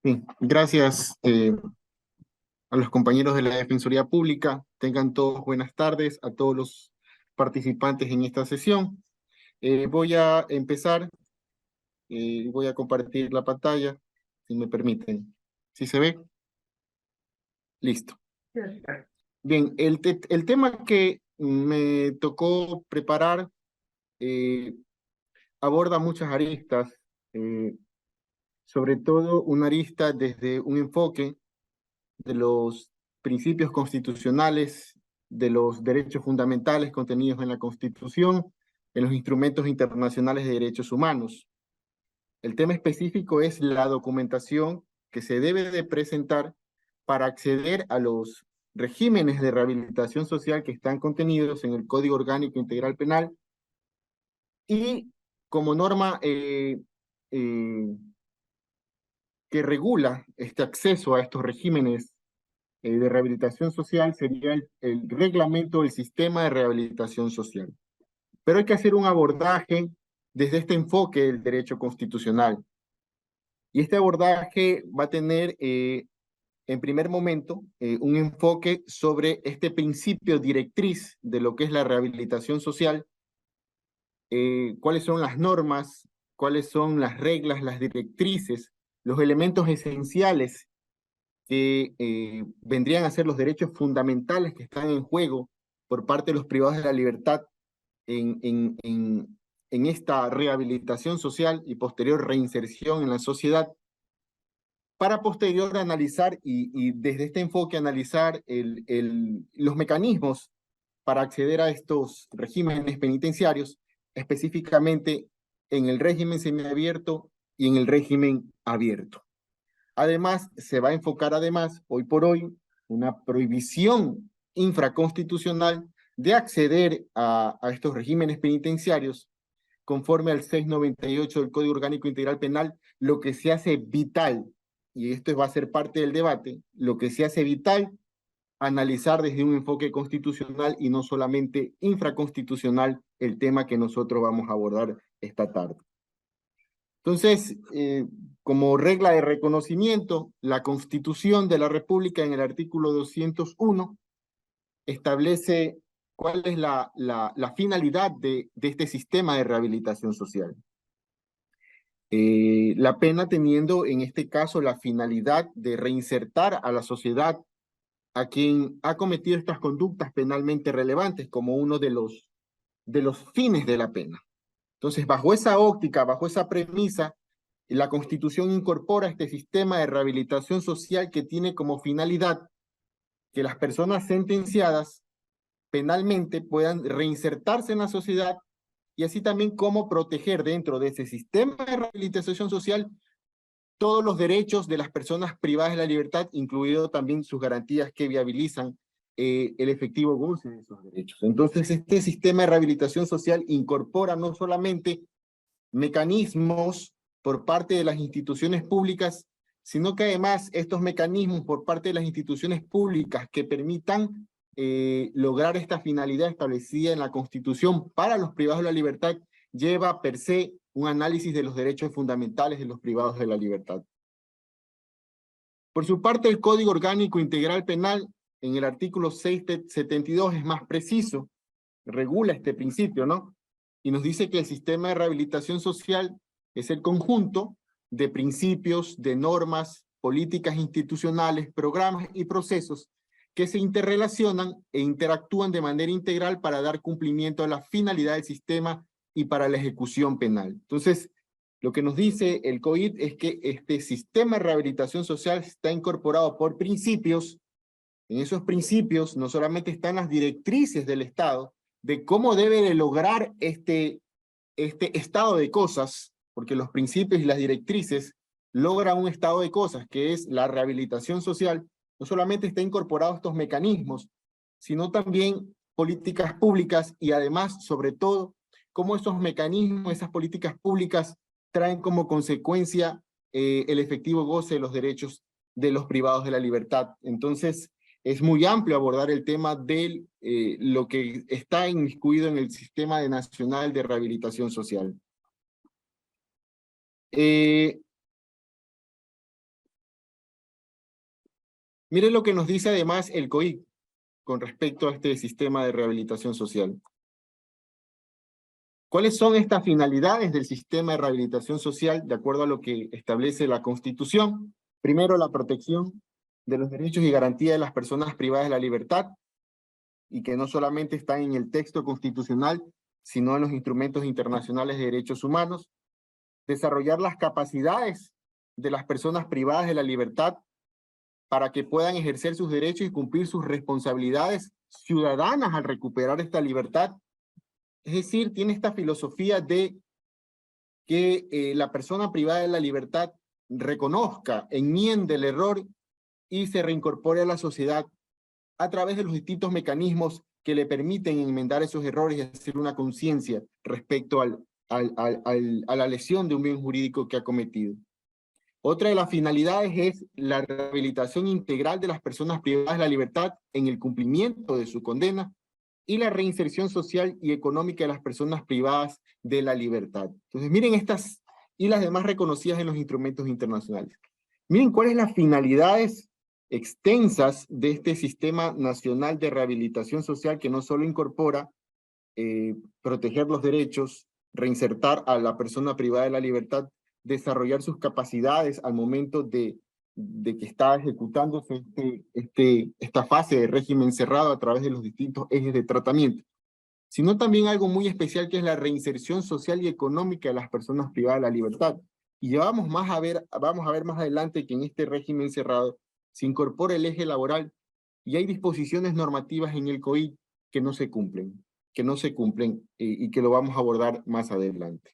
Bien, gracias a los compañeros de la Defensoría Pública. Tengan todos buenas tardes a todos los participantes en esta sesión. Voy a empezar, voy a compartir la pantalla, si me permiten. ¿Sí se ve? Listo. Bien, el tema que me tocó preparar aborda muchas aristas, eh, sobre todo una arista desde un enfoque de los principios constitucionales, de los derechos fundamentales contenidos en la Constitución, en los instrumentos internacionales de derechos humanos. El tema específico es la documentación que se debe de presentar para acceder a los regímenes de rehabilitación social que están contenidos en el Código Orgánico Integral Penal y como norma eh, que regula este acceso a estos regímenes de rehabilitación social sería el reglamento del sistema de rehabilitación social. Pero hay que hacer un abordaje desde este enfoque del derecho constitucional. Y este abordaje va a tener, en primer momento, un enfoque sobre este principio directriz de lo que es la rehabilitación social, cuáles son las normas, cuáles son las reglas, las directrices, los elementos esenciales que vendrían a ser los derechos fundamentales que están en juego por parte de los privados de la libertad en esta rehabilitación social y posterior reinserción en la sociedad, para posterior analizar y desde este enfoque analizar los mecanismos para acceder a estos regímenes penitenciarios, específicamente en el régimen semiabierto y en el régimen abierto. Además, se va a enfocar hoy por hoy, una prohibición infraconstitucional de acceder a estos regímenes penitenciarios conforme al 698 del Código Orgánico Integral Penal, lo que se hace vital, y esto va a ser parte del debate, lo que se hace vital analizar desde un enfoque constitucional y no solamente infraconstitucional el tema que nosotros vamos a abordar esta tarde. Entonces, como regla de reconocimiento, la Constitución de la República en el artículo 201 establece cuál es la finalidad de este sistema de rehabilitación social. La pena teniendo en este caso la finalidad de reinsertar a la sociedad a quien ha cometido estas conductas penalmente relevantes como uno de los fines de la pena. Entonces, bajo esa óptica, bajo esa premisa, la Constitución incorpora este sistema de rehabilitación social que tiene como finalidad que las personas sentenciadas penalmente puedan reinsertarse en la sociedad y así también cómo proteger dentro de ese sistema de rehabilitación social todos los derechos de las personas privadas de la libertad, incluido también sus garantías que viabilizan el efectivo goce de esos derechos. Entonces, este sistema de rehabilitación social incorpora no solamente mecanismos por parte de las instituciones públicas, sino que además estos mecanismos por parte de las instituciones públicas que permitan lograr esta finalidad establecida en la Constitución para los privados de la libertad, lleva per se un análisis de los derechos fundamentales de los privados de la libertad. Por su parte, el Código Orgánico Integral Penal, en el artículo 672, es más preciso, regula este principio, ¿no? Y nos dice que el sistema de rehabilitación social es el conjunto de principios, de normas, políticas institucionales, programas y procesos que se interrelacionan e interactúan de manera integral para dar cumplimiento a la finalidad del sistema y para la ejecución penal. Entonces, lo que nos dice el COIT es que este sistema de rehabilitación social está incorporado por principios. En esos principios no solamente están las directrices del Estado de cómo debe de lograr este estado de cosas, porque los principios y las directrices logran un estado de cosas, que es la rehabilitación social. No solamente está incorporado estos mecanismos, sino también políticas públicas y además, sobre todo, cómo esos mecanismos, esas políticas públicas traen como consecuencia el efectivo goce de los derechos de los privados de la libertad. Entonces, es muy amplio abordar el tema de lo que está inmiscuido en el sistema nacional de rehabilitación social. Miren lo que nos dice además el COIC con respecto a este sistema de rehabilitación social. ¿Cuáles son estas finalidades del sistema de rehabilitación social de acuerdo a lo que establece la Constitución? Primero, la protección de los derechos y garantía de las personas privadas de la libertad, y que no solamente están en el texto constitucional, sino en los instrumentos internacionales de derechos humanos. Desarrollar las capacidades de las personas privadas de la libertad para que puedan ejercer sus derechos y cumplir sus responsabilidades ciudadanas al recuperar esta libertad. Es decir, tiene esta filosofía de que la persona privada de la libertad reconozca, enmiende el error y se reincorpore a la sociedad a través de los distintos mecanismos que le permiten enmendar esos errores y hacer una conciencia respecto a la lesión de un bien jurídico que ha cometido. Otra de las finalidades es la rehabilitación integral de las personas privadas de la libertad en el cumplimiento de su condena y la reinserción social y económica de las personas privadas de la libertad. Entonces, miren estas y las demás reconocidas en los instrumentos internacionales. Miren cuáles son las finalidades extensas de este Sistema Nacional de Rehabilitación Social, que no solo incorpora proteger los derechos, reinsertar a la persona privada de la libertad, desarrollar sus capacidades al momento de que está ejecutándose esta fase de régimen cerrado a través de los distintos ejes de tratamiento, sino también algo muy especial que es la reinserción social y económica de las personas privadas de la libertad. Y vamos a ver más adelante que en este régimen cerrado se incorpora el eje laboral y hay disposiciones normativas en el COI que no se cumplen, y que lo vamos a abordar más adelante.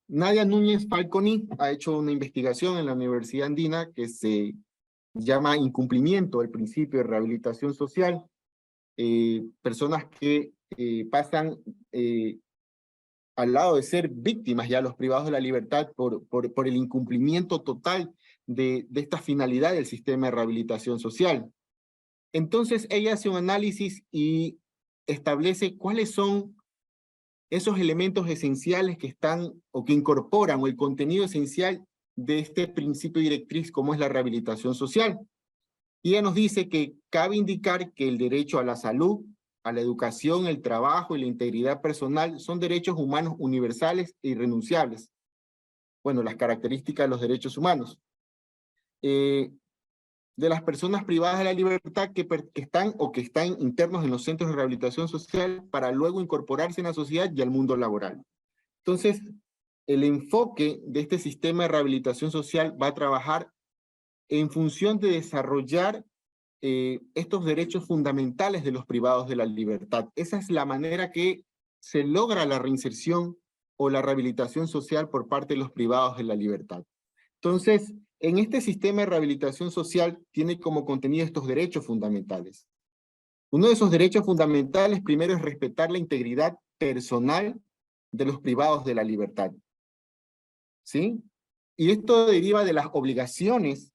Nadia Núñez Falconi ha hecho una investigación en la Universidad Andina que se llama Incumplimiento del Principio de Rehabilitación Social. Personas que pasan al lado de ser víctimas ya los privados de la libertad por el incumplimiento total de esta finalidad del sistema de rehabilitación social. Entonces ella hace un análisis y establece cuáles son esos elementos esenciales que están o que incorporan o el contenido esencial de este principio directriz como es la rehabilitación social. Y ella nos dice que cabe indicar que el derecho a la salud, a la educación, el trabajo y la integridad personal son derechos humanos universales e irrenunciables. Bueno, las características de los derechos humanos. De las personas privadas de la libertad que están o que están internos en los centros de rehabilitación social para luego incorporarse en la sociedad y al mundo laboral. Entonces, el enfoque de este sistema de rehabilitación social va a trabajar en función de desarrollar estos derechos fundamentales de los privados de la libertad. Esa es la manera que se logra la reinserción o la rehabilitación social por parte de los privados de la libertad. Entonces, en este sistema de rehabilitación social tiene como contenido estos derechos fundamentales. Uno de esos derechos fundamentales primero es respetar la integridad personal de los privados de la libertad. ¿Sí? Y esto deriva de las obligaciones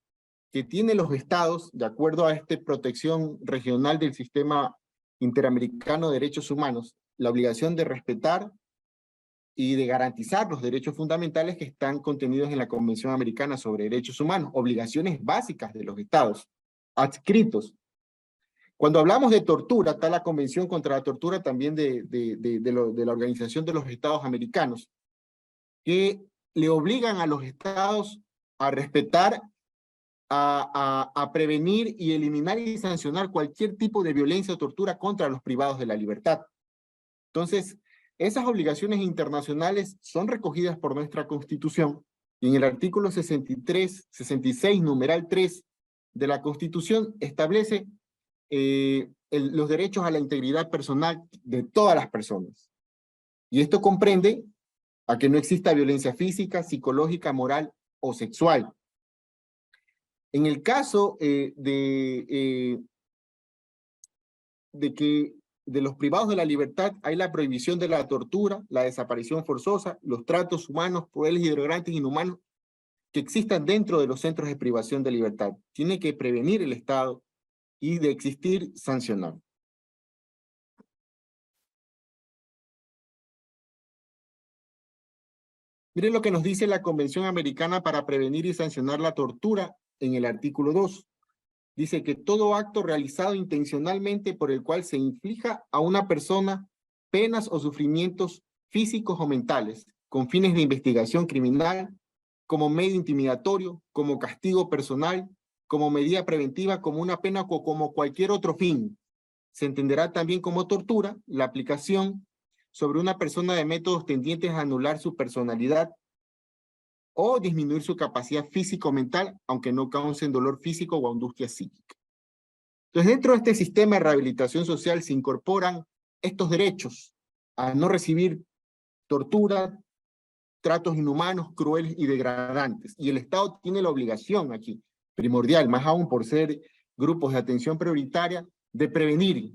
que tienen los estados, de acuerdo a esta protección regional del Sistema Interamericano de Derechos Humanos, la obligación de respetar y de garantizar los derechos fundamentales que están contenidos en la Convención Americana sobre Derechos Humanos, obligaciones básicas de los estados, adscritos. Cuando hablamos de tortura, está la Convención contra la Tortura también de la Organización de los Estados Americanos, que le obligan a los estados a respetar, a prevenir y eliminar y sancionar cualquier tipo de violencia o tortura contra los privados de la libertad. Entonces, esas obligaciones internacionales son recogidas por nuestra Constitución y en el artículo 66, numeral 3 de la Constitución establece los derechos a la integridad personal de todas las personas. Y esto comprende a que no exista violencia física, psicológica, moral o sexual. En el caso de los privados de la libertad hay la prohibición de la tortura, la desaparición forzosa, los tratos humanos, crueles y degradantes inhumanos que existan dentro de los centros de privación de libertad. Tiene que prevenir el Estado y de existir, sancionar. Miren lo que nos dice la Convención Americana para Prevenir y Sancionar la Tortura en el artículo 2. Dice que todo acto realizado intencionalmente por el cual se inflija a una persona penas o sufrimientos físicos o mentales con fines de investigación criminal, como medio intimidatorio, como castigo personal, como medida preventiva, como una pena o como cualquier otro fin. Se entenderá también como tortura la aplicación sobre una persona de métodos tendientes a anular su personalidad o disminuir su capacidad físico-mental, aunque no causen dolor físico o angustia psíquica. Entonces, dentro de este sistema de rehabilitación social se incorporan estos derechos a no recibir tortura, tratos inhumanos, crueles y degradantes. Y el Estado tiene la obligación aquí, primordial, más aún por ser grupos de atención prioritaria, de prevenir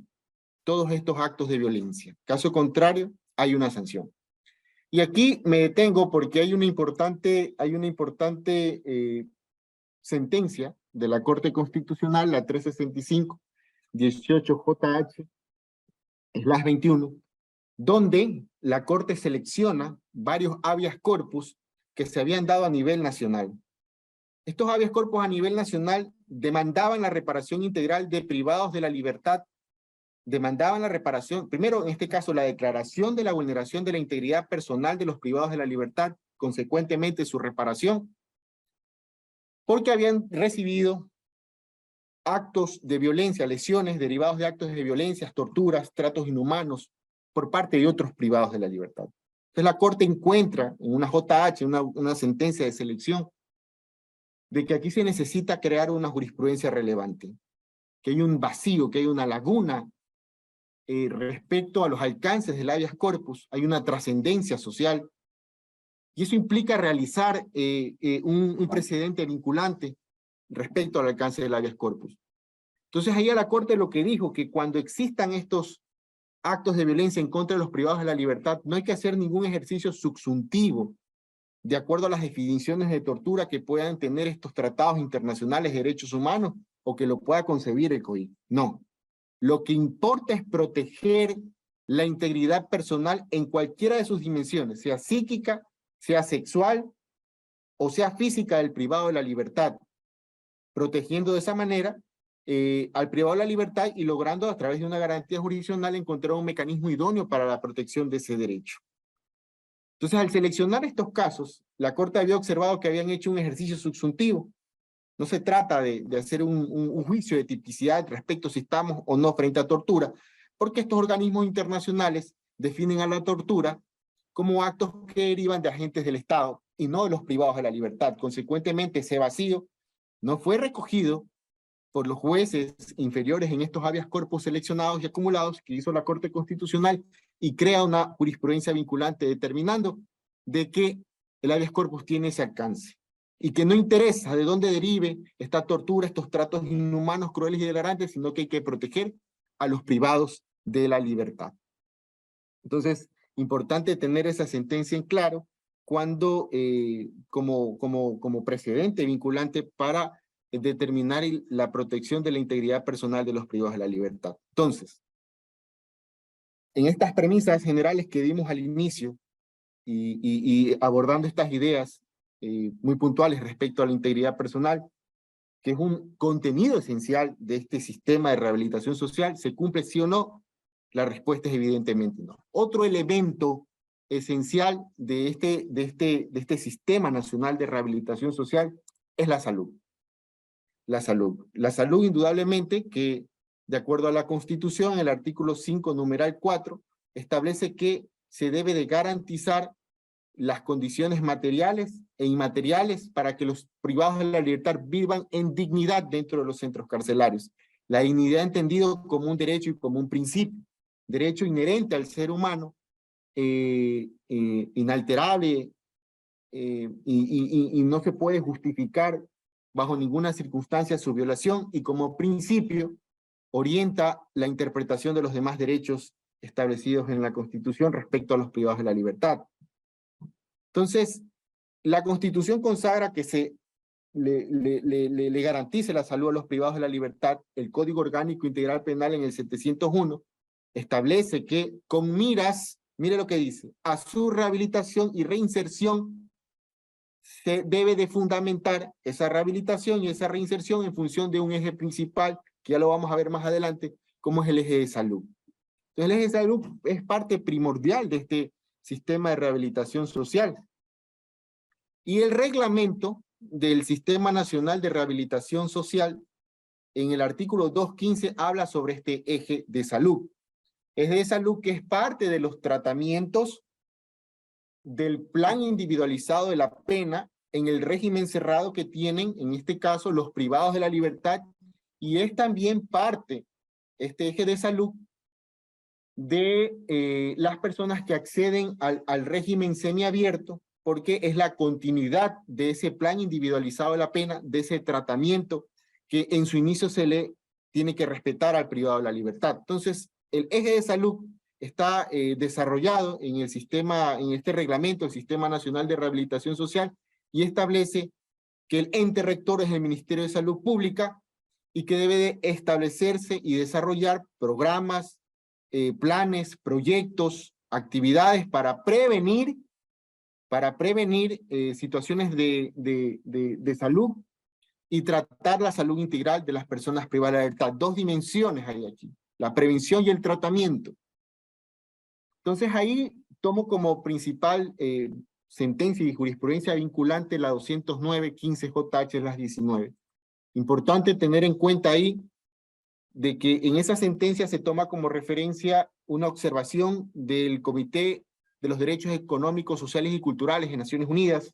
todos estos actos de violencia. Caso contrario, hay una sanción. Y aquí me detengo porque hay una importante sentencia de la Corte Constitucional, la 365, 18JH/21, donde la Corte selecciona varios habeas corpus que se habían dado a nivel nacional. Estos habeas corpus a nivel nacional demandaban la reparación integral de privados de la libertad, demandaban la reparación, primero en este caso la declaración de la vulneración de la integridad personal de los privados de la libertad, consecuentemente su reparación, porque habían recibido actos de violencia, lesiones derivados de actos de violencia, torturas, tratos inhumanos por parte de otros privados de la libertad. Entonces la Corte encuentra en una JH, una sentencia de selección, de que aquí se necesita crear una jurisprudencia relevante, que hay un vacío, que hay una laguna respecto a los alcances del habeas corpus, hay una trascendencia social, y eso implica realizar un precedente vinculante respecto al alcance del habeas corpus. Entonces ahí a la Corte lo que dijo, que cuando existan estos actos de violencia en contra de los privados de la libertad, no hay que hacer ningún ejercicio subsuntivo, de acuerdo a las definiciones de tortura que puedan tener estos tratados internacionales de derechos humanos o que lo pueda concebir el COI. No. Lo que importa es proteger la integridad personal en cualquiera de sus dimensiones, sea psíquica, sea sexual o sea física del privado de la libertad, protegiendo de esa manera al privado de la libertad y logrando a través de una garantía jurisdiccional encontrar un mecanismo idóneo para la protección de ese derecho. Entonces, al seleccionar estos casos, la Corte había observado que habían hecho un ejercicio subsuntivo. No se trata de hacer un juicio de tipicidad respecto a si estamos o no frente a tortura, porque estos organismos internacionales definen a la tortura como actos que derivan de agentes del Estado y no de los privados de la libertad. Consecuentemente, ese vacío no fue recogido por los jueces inferiores en estos habeas corpus seleccionados y acumulados que hizo la Corte Constitucional y crea una jurisprudencia vinculante determinando de que el habeas corpus tiene ese alcance y que no interesa de dónde derive esta tortura, estos tratos inhumanos, crueles y degradantes, sino que hay que proteger a los privados de la libertad. Entonces, importante tener esa sentencia en claro cuando, como precedente vinculante para determinar la protección de la integridad personal de los privados de la libertad. Entonces, en estas premisas generales que dimos al inicio y abordando estas ideas muy puntuales respecto a la integridad personal, que es un contenido esencial de este sistema de rehabilitación social, ¿se cumple sí o no? La respuesta es evidentemente no. Otro elemento esencial de este sistema nacional de rehabilitación social es la salud. La salud. La salud, indudablemente, que de acuerdo a la Constitución, el artículo 5, numeral 4, establece que se debe de garantizar las condiciones materiales e inmateriales para que los privados de la libertad vivan en dignidad dentro de los centros carcelarios. La dignidad entendido como un derecho y como un principio, derecho inherente al ser humano, inalterable, y no se puede justificar bajo ninguna circunstancia su violación, y como principio orienta la interpretación de los demás derechos establecidos en la Constitución respecto a los privados de la libertad. Entonces, la Constitución consagra que se le garantice la salud a los privados de la libertad. El Código Orgánico Integral Penal en el 701 establece que con miras, mire lo que dice, a su rehabilitación y reinserción se debe de fundamentar esa rehabilitación y esa reinserción en función de un eje principal, que ya lo vamos a ver más adelante, como es el eje de salud. Entonces, el eje de salud es parte primordial de este sistema de rehabilitación social. Y el reglamento del Sistema Nacional de Rehabilitación Social, en el artículo 215, habla sobre este eje de salud. Eje de salud que es parte de los tratamientos del plan individualizado de la pena en el régimen cerrado que tienen, en este caso, los privados de la libertad, y es también parte, este eje de salud, de las personas que acceden al régimen semiabierto, porque es la continuidad de ese plan individualizado de la pena, de ese tratamiento que en su inicio se le tiene que respetar al privado de la libertad. Entonces, el eje de salud está desarrollado en el sistema, en este reglamento, el Sistema Nacional de Rehabilitación Social, y establece que el ente rector es el Ministerio de Salud Pública y que debe de establecerse y desarrollar programas, planes, proyectos, actividades para prevenir situaciones de salud y tratar la salud integral de las personas privadas de la libertad. Dos dimensiones hay aquí, la prevención y el tratamiento. Entonces ahí tomo como principal sentencia y jurisprudencia vinculante la 209-15 JH, las 19. Importante tener en cuenta ahí de que en esa sentencia se toma como referencia una observación del Comité de los Derechos Económicos, Sociales y Culturales de Naciones Unidas,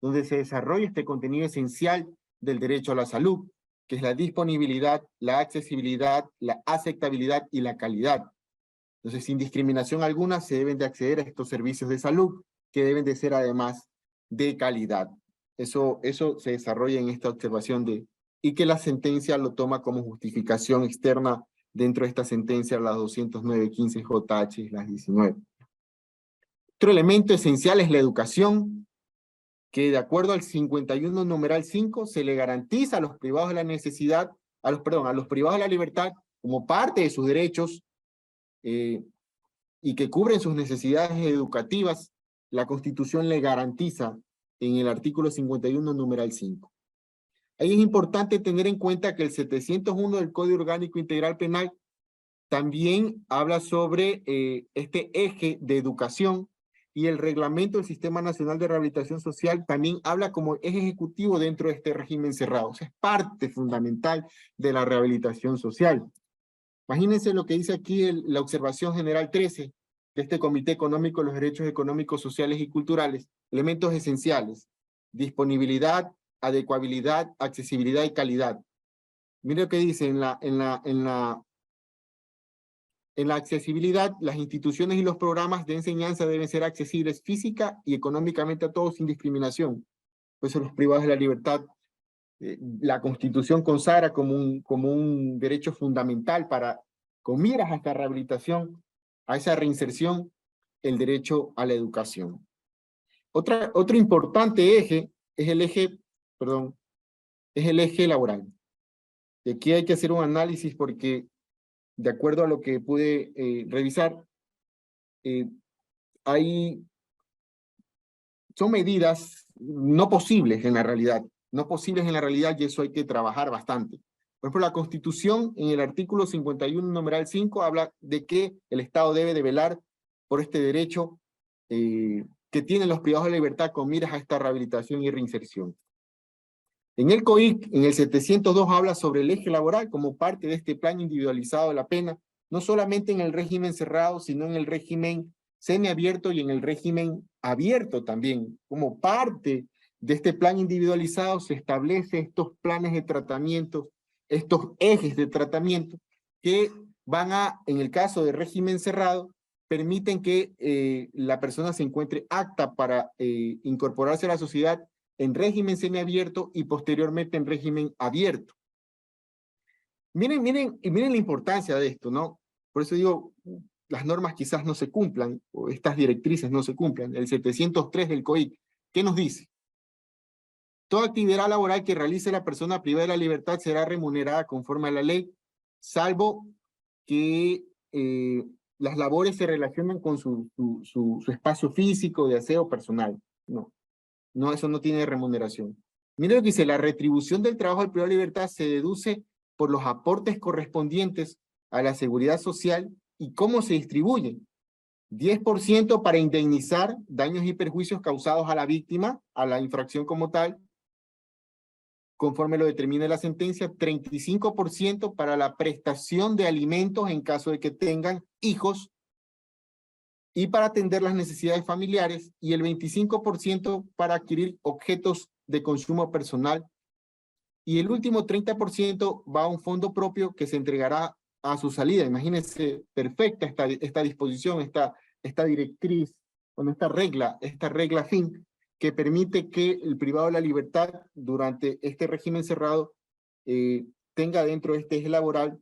donde se desarrolla este contenido esencial del derecho a la salud, que es la disponibilidad, la accesibilidad, la aceptabilidad y la calidad. Entonces, sin discriminación alguna, se deben de acceder a estos servicios de salud, que deben de ser además de calidad. Eso se desarrolla en esta observación y que la sentencia lo toma como justificación externa dentro de esta sentencia, las 209-15 JH, las 19. Otro elemento esencial es la educación, que de acuerdo al 51 numeral 5 se le garantiza a los privados de la necesidad, a los privados de la libertad como parte de sus derechos y que cubren sus necesidades educativas. La Constitución le garantiza en el artículo 51 numeral 5. Ahí es importante tener en cuenta que el 701 del Código Orgánico Integral Penal también habla sobre este eje de educación, y el reglamento del Sistema Nacional de Rehabilitación Social también habla como eje ejecutivo dentro de este régimen cerrado. O sea, es parte fundamental de la rehabilitación social. Imagínense lo que dice aquí la observación general 13 de este Comité Económico de los Derechos Económicos, Sociales y Culturales. Elementos esenciales: disponibilidad, adecuabilidad, accesibilidad y calidad. Mire lo que dice en la accesibilidad: las instituciones y los programas de enseñanza deben ser accesibles física y económicamente a todos sin discriminación. Pues los privados de la libertad, la Constitución consagra como un derecho fundamental para, con miras a esta rehabilitación, a esa reinserción, el derecho a la educación. Otro importante eje es el eje laboral. Y aquí hay que hacer un análisis porque, de acuerdo a lo que pude revisar, son medidas no posibles en la realidad, y eso hay que trabajar bastante. Por ejemplo, la Constitución en el artículo 51 numeral 5 habla de que el Estado debe de velar por este derecho que tienen los privados de la libertad con miras a esta rehabilitación y reinserción. En el COIC, en el 702, habla sobre el eje laboral como parte de este plan individualizado de la pena, no solamente en el régimen cerrado, sino en el régimen semiabierto y en el régimen abierto también. Como parte de este plan individualizado se establece estos planes de tratamiento, estos ejes de tratamiento que van a, en el caso de régimen cerrado, permiten que la persona se encuentre apta para incorporarse a la sociedad en régimen semiabierto y posteriormente en régimen abierto. Miren la importancia de esto, ¿no? Por eso digo, las normas quizás no se cumplan, o estas directrices no se cumplan. El 703 del COIC, ¿qué nos dice? Toda actividad laboral que realice la persona privada de la libertad será remunerada conforme a la ley, salvo que las labores se relacionen con su espacio físico de aseo personal, ¿no? No, eso no tiene remuneración. Mire lo que dice, la retribución del trabajo del privado de libertad se deduce por los aportes correspondientes a la seguridad social y cómo se distribuye. 10% para indemnizar daños y perjuicios causados a la víctima, a la infracción como tal, conforme lo determine la sentencia, 35% para la prestación de alimentos en caso de que tengan hijos y para atender las necesidades familiares, y el 25% para adquirir objetos de consumo personal, y el último 30% va a un fondo propio que se entregará a su salida. Imagínense, perfecta esta disposición, esta directriz, bueno, esta regla fin, que permite que el privado de la libertad durante este régimen cerrado tenga dentro de este eje laboral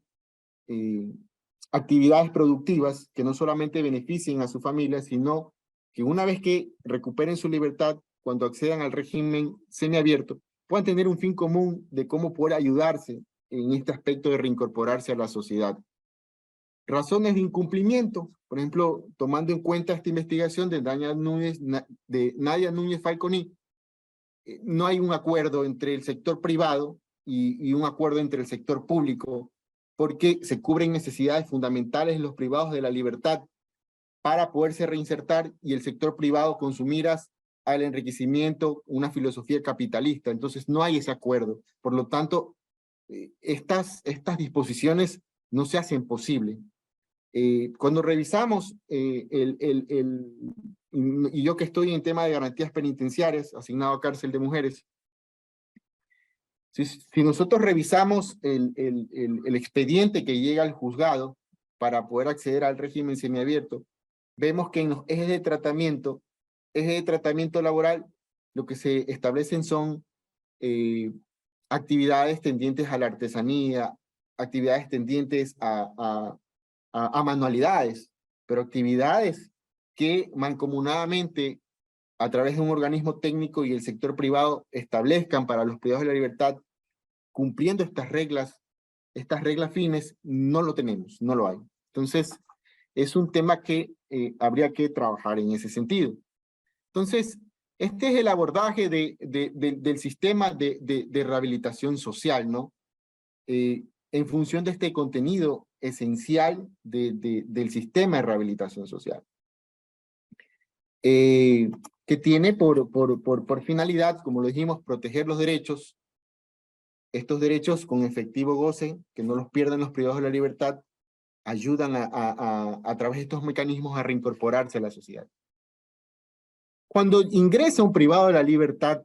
actividades productivas que no solamente beneficien a su familia, sino que una vez que recuperen su libertad, cuando accedan al régimen semiabierto, puedan tener un fin común de cómo poder ayudarse en este aspecto de reincorporarse a la sociedad. Razones de incumplimiento, por ejemplo, tomando en cuenta esta investigación de Nadia Núñez Falconi, no hay un acuerdo entre el sector privado y un acuerdo entre el sector público, porque se cubren necesidades fundamentales en los privados de la libertad para poderse reinsertar, y el sector privado con su miras al enriquecimiento, una filosofía capitalista. Entonces no hay ese acuerdo. Por lo tanto, estas disposiciones no se hacen posible. Cuando revisamos, y yo que estoy en tema de garantías penitenciarias, asignado a cárcel de mujeres, si nosotros revisamos el expediente que llega al juzgado para poder acceder al régimen semiabierto, vemos que en los ejes de tratamiento laboral, lo que se establecen son actividades tendientes a la artesanía, actividades tendientes a manualidades, pero actividades que mancomunadamente a través de un organismo técnico y el sector privado establezcan para los privados de la libertad, cumpliendo estas reglas fines, no lo tenemos, no lo hay. Entonces, es un tema que habría que trabajar en ese sentido. Entonces, este es el abordaje del sistema de rehabilitación social, ¿no? En función de este contenido esencial del sistema de rehabilitación social. Que tiene por finalidad, como lo dijimos, proteger los derechos, estos derechos con efectivo goce, que no los pierdan los privados de la libertad, ayudan a través de estos mecanismos a reincorporarse a la sociedad. Cuando ingresa un privado de la libertad,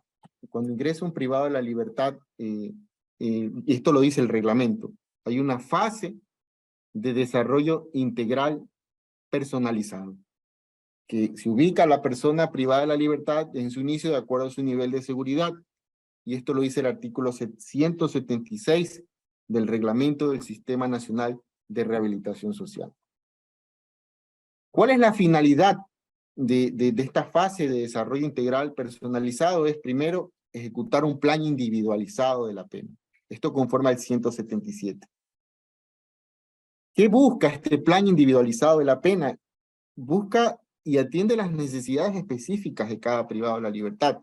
y esto lo dice el reglamento, hay una fase de desarrollo integral personalizado, que se ubica a la persona privada de la libertad en su inicio de acuerdo a su nivel de seguridad, y esto lo dice el artículo 176 del Reglamento del Sistema Nacional de Rehabilitación Social. ¿Cuál es la finalidad de esta fase de desarrollo integral personalizado? Es primero ejecutar un plan individualizado de la pena. Esto conforme al 177. ¿Qué busca este plan individualizado de la pena? Busca y atiende las necesidades específicas de cada privado de la libertad.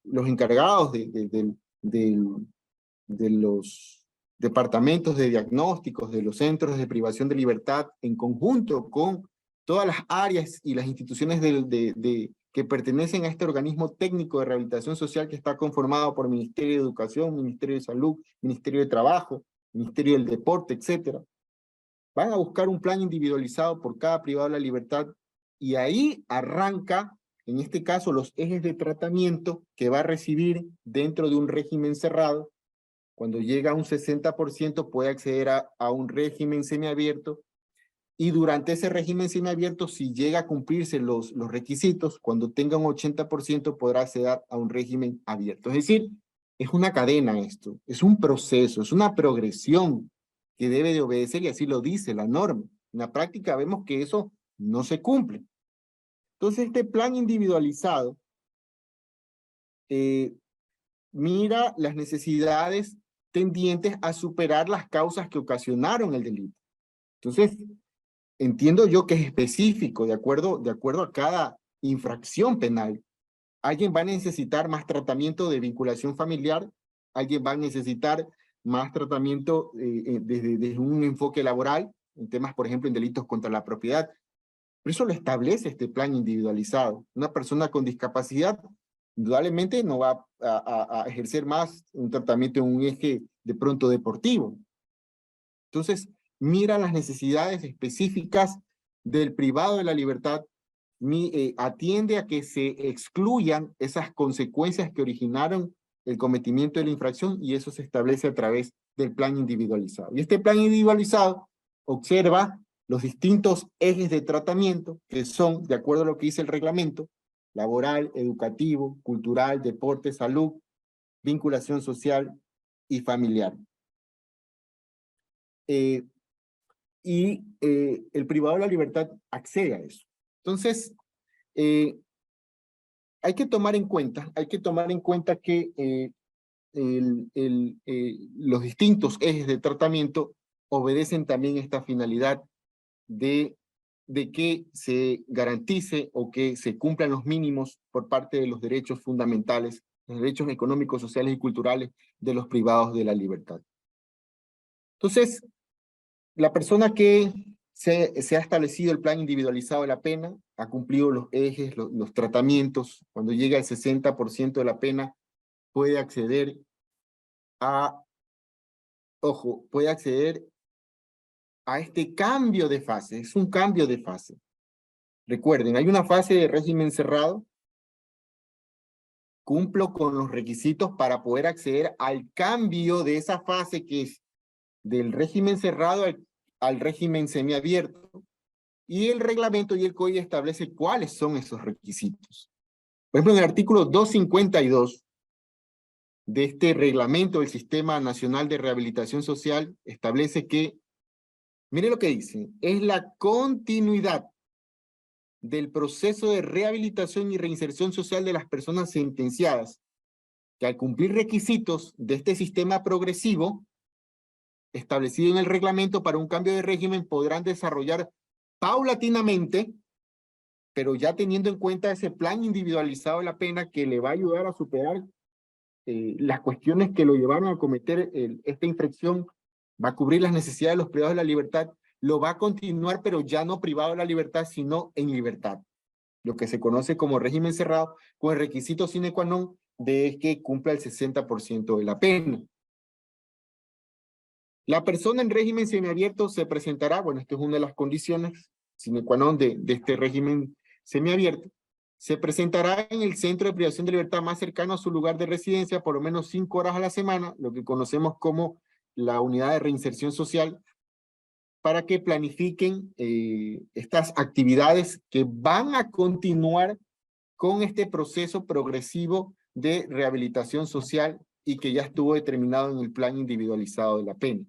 Los encargados de los departamentos de diagnósticos, de los centros de privación de libertad, en conjunto con todas las áreas y las instituciones que pertenecen a este organismo técnico de rehabilitación social, que está conformado por Ministerio de Educación, Ministerio de Salud, Ministerio de Trabajo, Ministerio del Deporte, etcétera. Van a buscar un plan individualizado por cada privado de la libertad, y ahí arranca, en este caso, los ejes de tratamiento que va a recibir dentro de un régimen cerrado. Cuando llega a un 60% puede acceder a un régimen semiabierto, y durante ese régimen semiabierto, si llega a cumplirse los requisitos, cuando tenga un 80% podrá acceder a un régimen abierto. Es decir, es una cadena esto, es un proceso, es una progresión que debe de obedecer, y así lo dice la norma. En la práctica vemos que eso no se cumple. Entonces, este plan individualizado mira las necesidades tendientes a superar las causas que ocasionaron el delito. Entonces, entiendo yo que es específico de acuerdo a cada infracción penal. Alguien va a necesitar más tratamiento de vinculación familiar, alguien va a necesitar más tratamiento desde un enfoque laboral, en temas, por ejemplo, en delitos contra la propiedad. Pero eso lo establece este plan individualizado. Una persona con discapacidad indudablemente no va a ejercer más un tratamiento en un eje de pronto deportivo. Entonces, mira las necesidades específicas del privado de la libertad, atiende a que se excluyan esas consecuencias que originaron el cometimiento de la infracción, y eso se establece a través del plan individualizado. Y este plan individualizado observa los distintos ejes de tratamiento que son, de acuerdo a lo que dice el reglamento, laboral, educativo, cultural, deporte, salud, vinculación social y familiar. El privado de la libertad accede a eso. Entonces, hay que tomar en cuenta que los distintos ejes de tratamiento obedecen también esta finalidad de que se garantice o que se cumplan los mínimos por parte de los derechos fundamentales, los derechos económicos, sociales y culturales de los privados de la libertad. Entonces, la persona que se ha establecido el plan individualizado de la pena, ha cumplido los ejes, los tratamientos, cuando llega al 60% de la pena, puede acceder puede acceder a este cambio de fase. Es un cambio de fase. Recuerden, hay una fase de régimen cerrado. Cumplo con los requisitos para poder acceder al cambio de esa fase que es del régimen cerrado al régimen semiabierto. Y el reglamento y el COI establece cuáles son esos requisitos. Por ejemplo, en el artículo 252 de este reglamento del Sistema Nacional de Rehabilitación Social establece que, mire lo que dice, es la continuidad del proceso de rehabilitación y reinserción social de las personas sentenciadas, que al cumplir requisitos de este sistema progresivo establecido en el reglamento para un cambio de régimen, podrán desarrollar paulatinamente, pero ya teniendo en cuenta ese plan individualizado de la pena que le va a ayudar a superar las cuestiones que lo llevaron a cometer esta infracción, va a cubrir las necesidades de los privados de la libertad, lo va a continuar, pero ya no privado de la libertad, sino en libertad. Lo que se conoce como régimen cerrado, con el requisito sine qua non de que cumpla el 60% de la pena. La persona en régimen semiabierto se presentará, bueno, esto es una de las condiciones sine qua non de este régimen semiabierto, se presentará en el centro de privación de libertad más cercano a su lugar de residencia por lo menos 5 horas a la semana, lo que conocemos como la unidad de reinserción social, para que planifiquen estas actividades que van a continuar con este proceso progresivo de rehabilitación social y que ya estuvo determinado en el plan individualizado de la pena.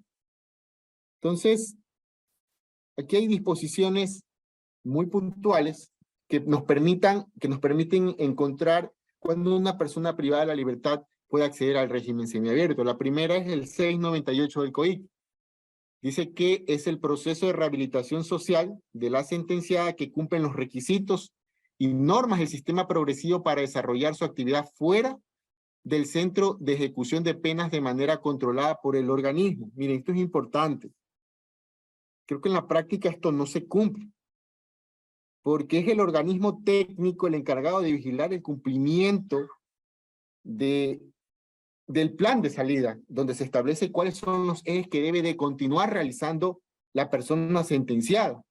Entonces, aquí hay disposiciones muy puntuales que nos permiten encontrar cuando una persona privada de la libertad puede acceder al régimen semiabierto. La primera es el 698 del COIC. Dice que es el proceso de rehabilitación social de la sentenciada que cumplen los requisitos y normas del sistema progresivo para desarrollar su actividad fuera del centro de ejecución de penas de manera controlada por el organismo. Miren, esto es importante. Creo que en la práctica esto no se cumple, porque es el organismo técnico el encargado de vigilar el cumplimiento del plan de salida, donde se establece cuáles son los ejes que debe de continuar realizando la persona sentenciada.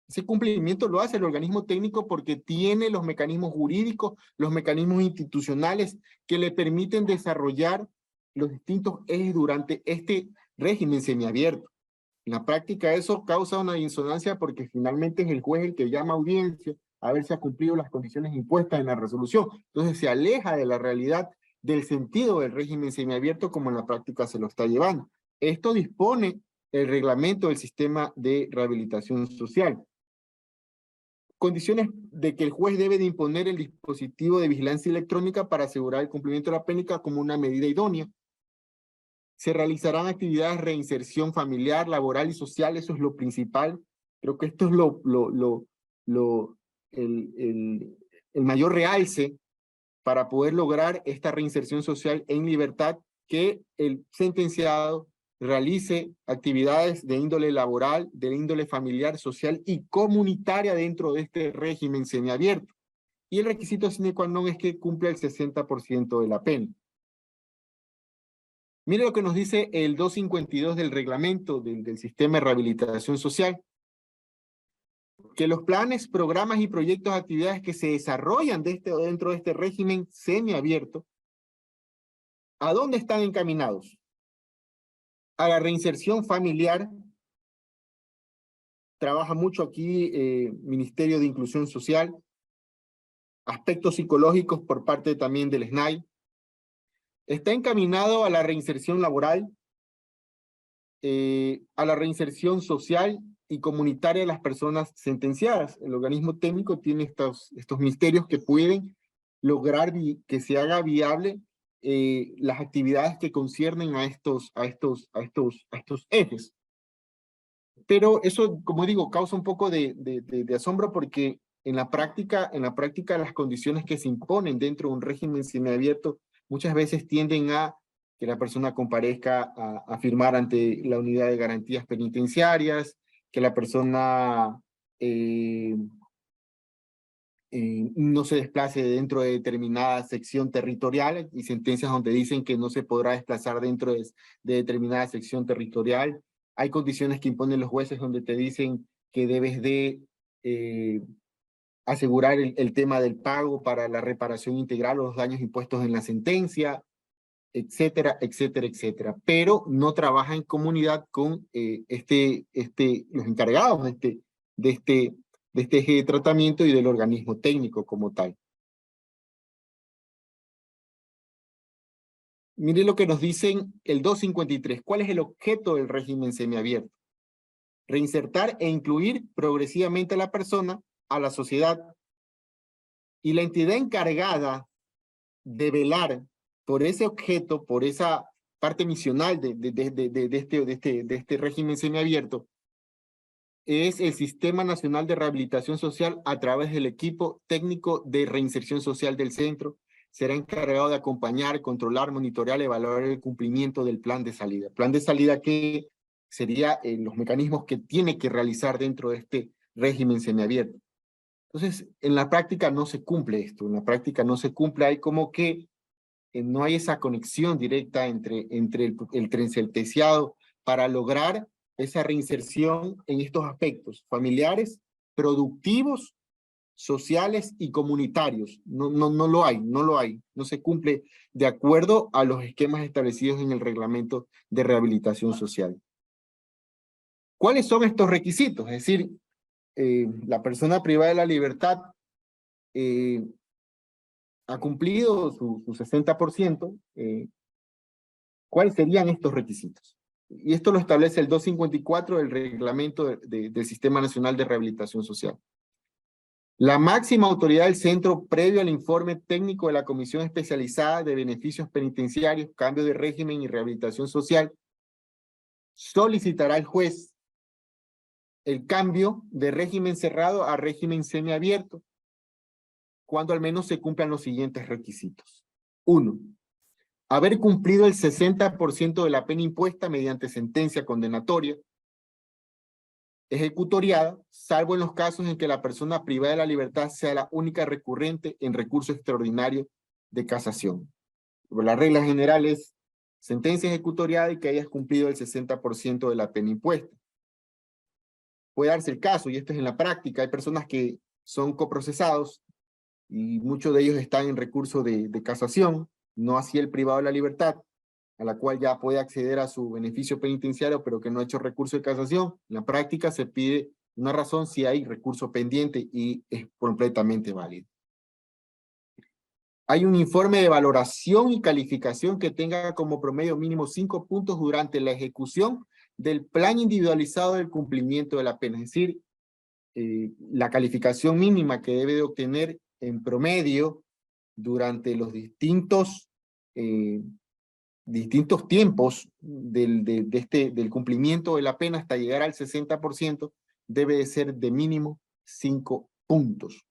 Ese cumplimiento lo hace el organismo técnico porque tiene los mecanismos jurídicos, los mecanismos institucionales que le permiten desarrollar los distintos ejes durante este régimen semiabierto. En la práctica eso causa una disonancia porque finalmente es el juez el que llama a audiencia a ver si ha cumplido las condiciones impuestas en la resolución. Entonces se aleja de la realidad del sentido del régimen semiabierto como en la práctica se lo está llevando. Esto dispone el reglamento del sistema de rehabilitación social. Condiciones de que el juez debe de imponer el dispositivo de vigilancia electrónica para asegurar el cumplimiento de la pena como una medida idónea. Se realizarán actividades de reinserción familiar, laboral y social, eso es lo principal. Creo que esto es el mayor realce para poder lograr esta reinserción social en libertad, que el sentenciado realice actividades de índole laboral, de índole familiar, social y comunitaria dentro de este régimen semiabierto. Y el requisito sine qua non es que cumpla el 60% de la pena. Mire lo que nos dice el 252 del reglamento del sistema de rehabilitación social, que los planes, programas y proyectos de actividades que se desarrollan dentro de este régimen semiabierto, ¿a dónde están encaminados? A la reinserción familiar. Trabaja mucho aquí Ministerio de Inclusión Social, aspectos psicológicos por parte también del SNAI. Está encaminado a la reinserción laboral, a la reinserción social y comunitaria de las personas sentenciadas. El organismo técnico tiene estos ministerios que pueden lograr que se haga viable las actividades que conciernen a estos ejes. Pero eso, como digo, causa un poco de asombro, porque en la práctica las condiciones que se imponen dentro de un régimen semiabierto muchas veces tienden a que la persona comparezca a firmar ante la unidad de garantías penitenciarias, que la persona no se desplace dentro de determinada sección territorial, y sentencias donde dicen que no se podrá desplazar dentro de determinada sección territorial. Hay condiciones que imponen los jueces donde te dicen que debes de asegurar el tema del pago para la reparación integral o los daños impuestos en la sentencia, etcétera, etcétera, etcétera. Pero no trabaja en comunidad con los encargados de este eje de tratamiento y del organismo técnico como tal. Mire lo que nos dicen el 253. ¿Cuál es el objeto del régimen semiabierto? Reinsertar e incluir progresivamente a la persona a la sociedad, y la entidad encargada de velar por ese objeto, por esa parte misional de este régimen semiabierto, es el Sistema Nacional de Rehabilitación Social a través del equipo técnico de reinserción social del centro. Será encargado de acompañar, controlar, monitorear, evaluar el cumplimiento del plan de salida. Plan de salida que sería los mecanismos que tiene que realizar dentro de este régimen semiabierto. Entonces, en la práctica no se cumple esto, en la práctica no se cumple, hay como que no hay esa conexión directa entre el sentenciado para lograr esa reinserción en estos aspectos familiares, productivos, sociales y comunitarios. No lo hay, no se cumple de acuerdo a los esquemas establecidos en el reglamento de rehabilitación social. ¿Cuáles son estos requisitos? Es decir, la persona privada de la libertad ha cumplido su 60%, ¿cuáles serían estos requisitos? Y esto lo establece el 254 del reglamento del Sistema Nacional de Rehabilitación Social. La máxima autoridad del centro, previo al informe técnico de la Comisión Especializada de Beneficios Penitenciarios, Cambio de Régimen y Rehabilitación Social, solicitará al juez el cambio de régimen cerrado a régimen semiabierto, cuando al menos se cumplan los siguientes requisitos. 1. Haber cumplido el 60% de la pena impuesta mediante sentencia condenatoria, ejecutoriada, salvo en los casos en que la persona privada de la libertad sea la única recurrente en recurso extraordinario de casación. La regla general es sentencia ejecutoriada y que hayas cumplido el 60% de la pena impuesta. Puede darse el caso, y esto es en la práctica, hay personas que son coprocesados y muchos de ellos están en recurso de casación, no así el privado de la libertad, a la cual ya puede acceder a su beneficio penitenciario, pero que no ha hecho recurso de casación. En la práctica se pide una razón si hay recurso pendiente y es completamente válido. Hay un informe de valoración y calificación que tenga como promedio mínimo 5 puntos durante la ejecución del plan individualizado del cumplimiento de la pena. Es decir, la calificación mínima que debe de obtener en promedio durante los distintos tiempos del cumplimiento de la pena hasta llegar al 60%, debe de ser de mínimo 5 puntos.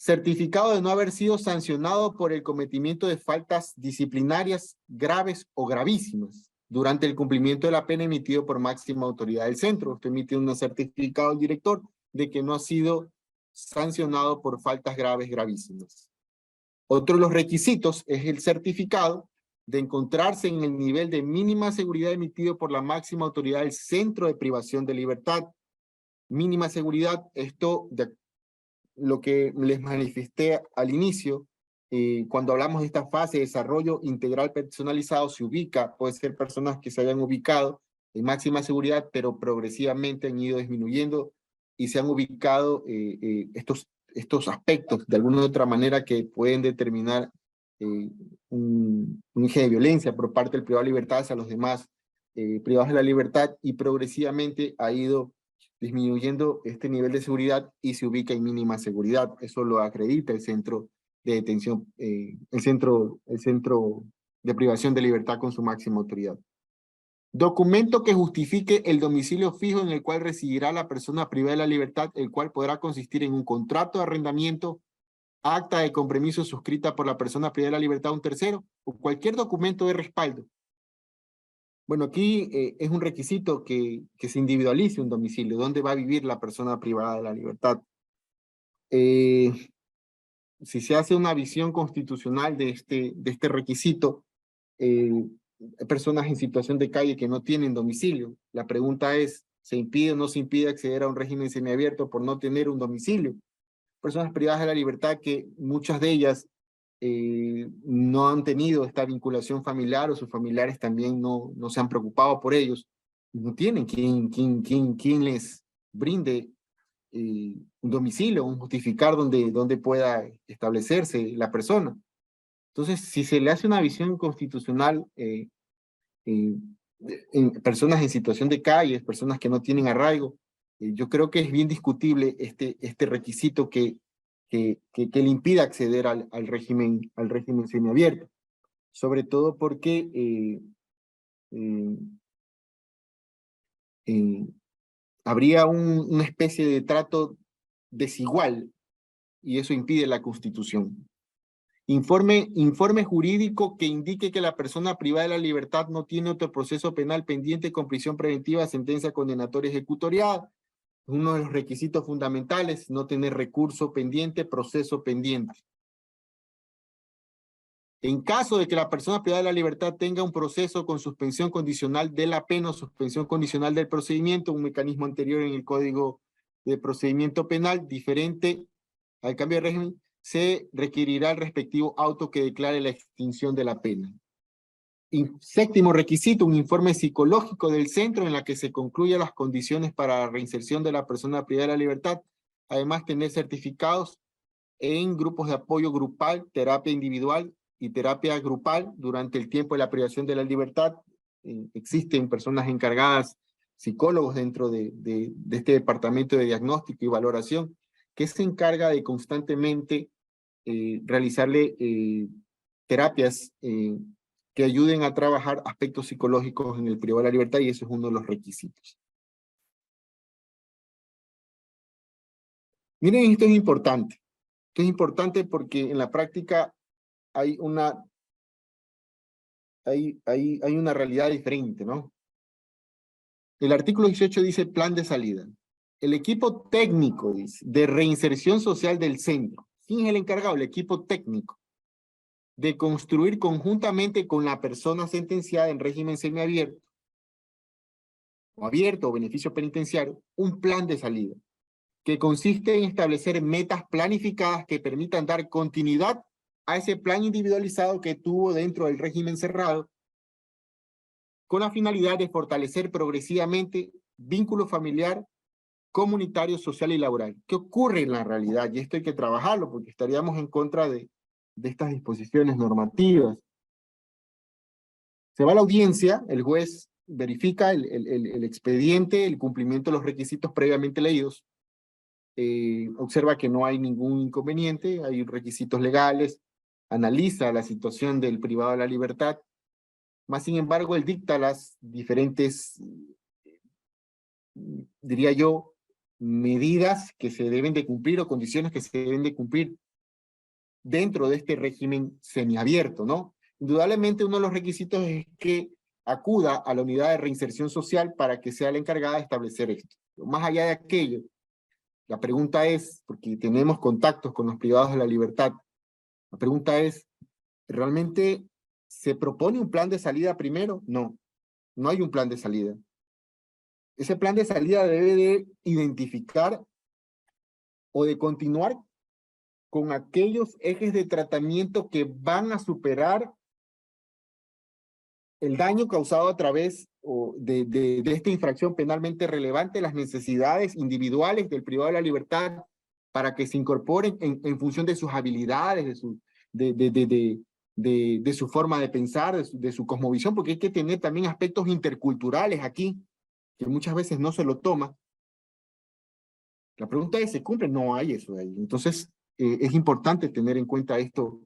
certificado de no haber sido sancionado por el cometimiento de faltas disciplinarias graves o gravísimas durante el cumplimiento de la pena emitido por máxima autoridad del centro. Usted emite un certificado al director de que no ha sido sancionado por faltas graves, gravísimas. Otro de los requisitos es el certificado de encontrarse en el nivel de mínima seguridad emitido por la máxima autoridad del centro de privación de libertad. Mínima seguridad, esto de lo que les manifesté al inicio, cuando hablamos de esta fase de desarrollo integral personalizado, se ubica, puede ser personas que se hayan ubicado en máxima seguridad, pero progresivamente han ido disminuyendo y se han ubicado estos aspectos de alguna u otra manera que pueden determinar un eje de violencia por parte del privado de libertad hacia los demás privados de la libertad, y progresivamente ha ido disminuyendo este nivel de seguridad y se ubica en mínima seguridad. Eso lo acredita el centro de detención, el centro de privación de libertad con su máxima autoridad. Documento que justifique el domicilio fijo en el cual residirá la persona privada de la libertad, el cual podrá consistir en un contrato de arrendamiento, acta de compromiso suscrita por la persona privada de la libertad a un tercero, o cualquier documento de respaldo. Bueno, aquí es un requisito que se individualice un domicilio, dónde va a vivir la persona privada de la libertad. Si se hace una visión constitucional de este requisito, personas en situación de calle que no tienen domicilio, la pregunta es, ¿se impide o no se impide acceder a un régimen semiabierto por no tener un domicilio? Personas privadas de la libertad que muchas de ellas no han tenido esta vinculación familiar, o sus familiares también no se han preocupado por ellos, no tienen quien les brinde un domicilio, un justificar donde pueda establecerse la persona. Entonces, si se le hace una visión constitucional en personas en situación de calle, personas que no tienen arraigo, yo creo que es bien discutible este requisito que le impida acceder al régimen semiabierto, sobre todo porque habría una especie de trato desigual y eso impide la Constitución. Informe jurídico que indique que la persona privada de la libertad no tiene otro proceso penal pendiente con prisión preventiva, sentencia condenatoria ejecutoriada. Uno de los requisitos fundamentales, no tener recurso pendiente, proceso pendiente. En caso de que la persona privada de la libertad tenga un proceso con suspensión condicional de la pena o suspensión condicional del procedimiento, un mecanismo anterior en el Código de Procedimiento Penal, diferente al cambio de régimen, se requerirá el respectivo auto que declare la extinción de la pena. Y séptimo requisito, un informe psicológico del centro en la que se concluyan las condiciones para la reinserción de la persona privada de la libertad. Además, tener certificados en grupos de apoyo grupal, terapia individual y terapia grupal durante el tiempo de la privación de la libertad. Existen personas encargadas, psicólogos dentro de este departamento de diagnóstico y valoración, que se encarga de constantemente realizarle terapias que ayuden a trabajar aspectos psicológicos en el privado de la libertad, y eso es uno de los requisitos. Miren, esto es importante. Esto es importante porque en la práctica hay una realidad diferente, ¿no? El artículo 18 dice plan de salida. El equipo técnico, dice, de reinserción social del centro. ¿Quién es el encargado? El equipo técnico de construir conjuntamente con la persona sentenciada en régimen semiabierto o abierto o beneficio penitenciario un plan de salida que consiste en establecer metas planificadas que permitan dar continuidad a ese plan individualizado que tuvo dentro del régimen cerrado, con la finalidad de fortalecer progresivamente vínculo familiar, comunitario, social y laboral. ¿Qué ocurre en la realidad? Y esto hay que trabajarlo porque estaríamos en contra de estas disposiciones normativas. Se va a la audiencia, el juez verifica el expediente, el cumplimiento de los requisitos previamente leídos, observa que no hay ningún inconveniente, hay requisitos legales, analiza la situación del privado de la libertad, más sin embargo, él dicta las diferentes, diría yo, medidas que se deben de cumplir o condiciones que se deben de cumplir dentro de este régimen semiabierto, ¿no? Indudablemente uno de los requisitos es que acuda a la unidad de reinserción social para que sea la encargada de establecer esto. Más allá de aquello, la pregunta es, porque tenemos contactos con los privados de la libertad, la pregunta es, ¿realmente se propone un plan de salida primero? No, no hay un plan de salida. Ese plan de salida debe de identificar o de continuar con aquellos ejes de tratamiento que van a superar el daño causado a través de esta infracción penalmente relevante, las necesidades individuales del privado de la libertad para que se incorporen en función de sus habilidades, de su forma de pensar, de su cosmovisión, porque hay que tener también aspectos interculturales aquí, que muchas veces no se lo toma. La pregunta es, ¿se cumple? No hay eso de ahí. Entonces, es importante tener en cuenta esto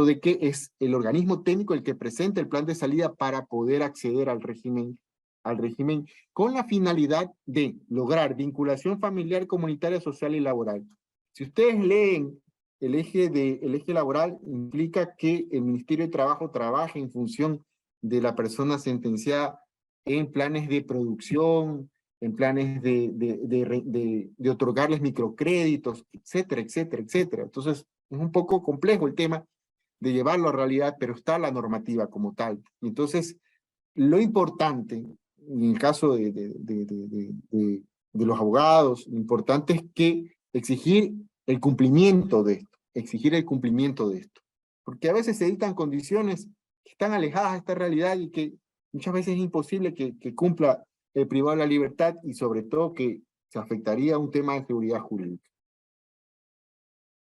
de que es el organismo técnico el que presenta el plan de salida para poder acceder al régimen con la finalidad de lograr vinculación familiar, comunitaria, social y laboral. Si ustedes leen el eje laboral, implica que el Ministerio de Trabajo trabaje en función de la persona sentenciada en planes de producción, en planes de otorgarles microcréditos, etcétera, etcétera, etcétera. Entonces, es un poco complejo el tema de llevarlo a realidad, pero está la normativa como tal. Entonces, lo importante, en el caso de los abogados, lo importante es que exigir el cumplimiento de esto, porque a veces se dictan condiciones que están alejadas de esta realidad y que muchas veces es imposible que cumpla el privado de la libertad y sobre todo que se afectaría a un tema de seguridad jurídica.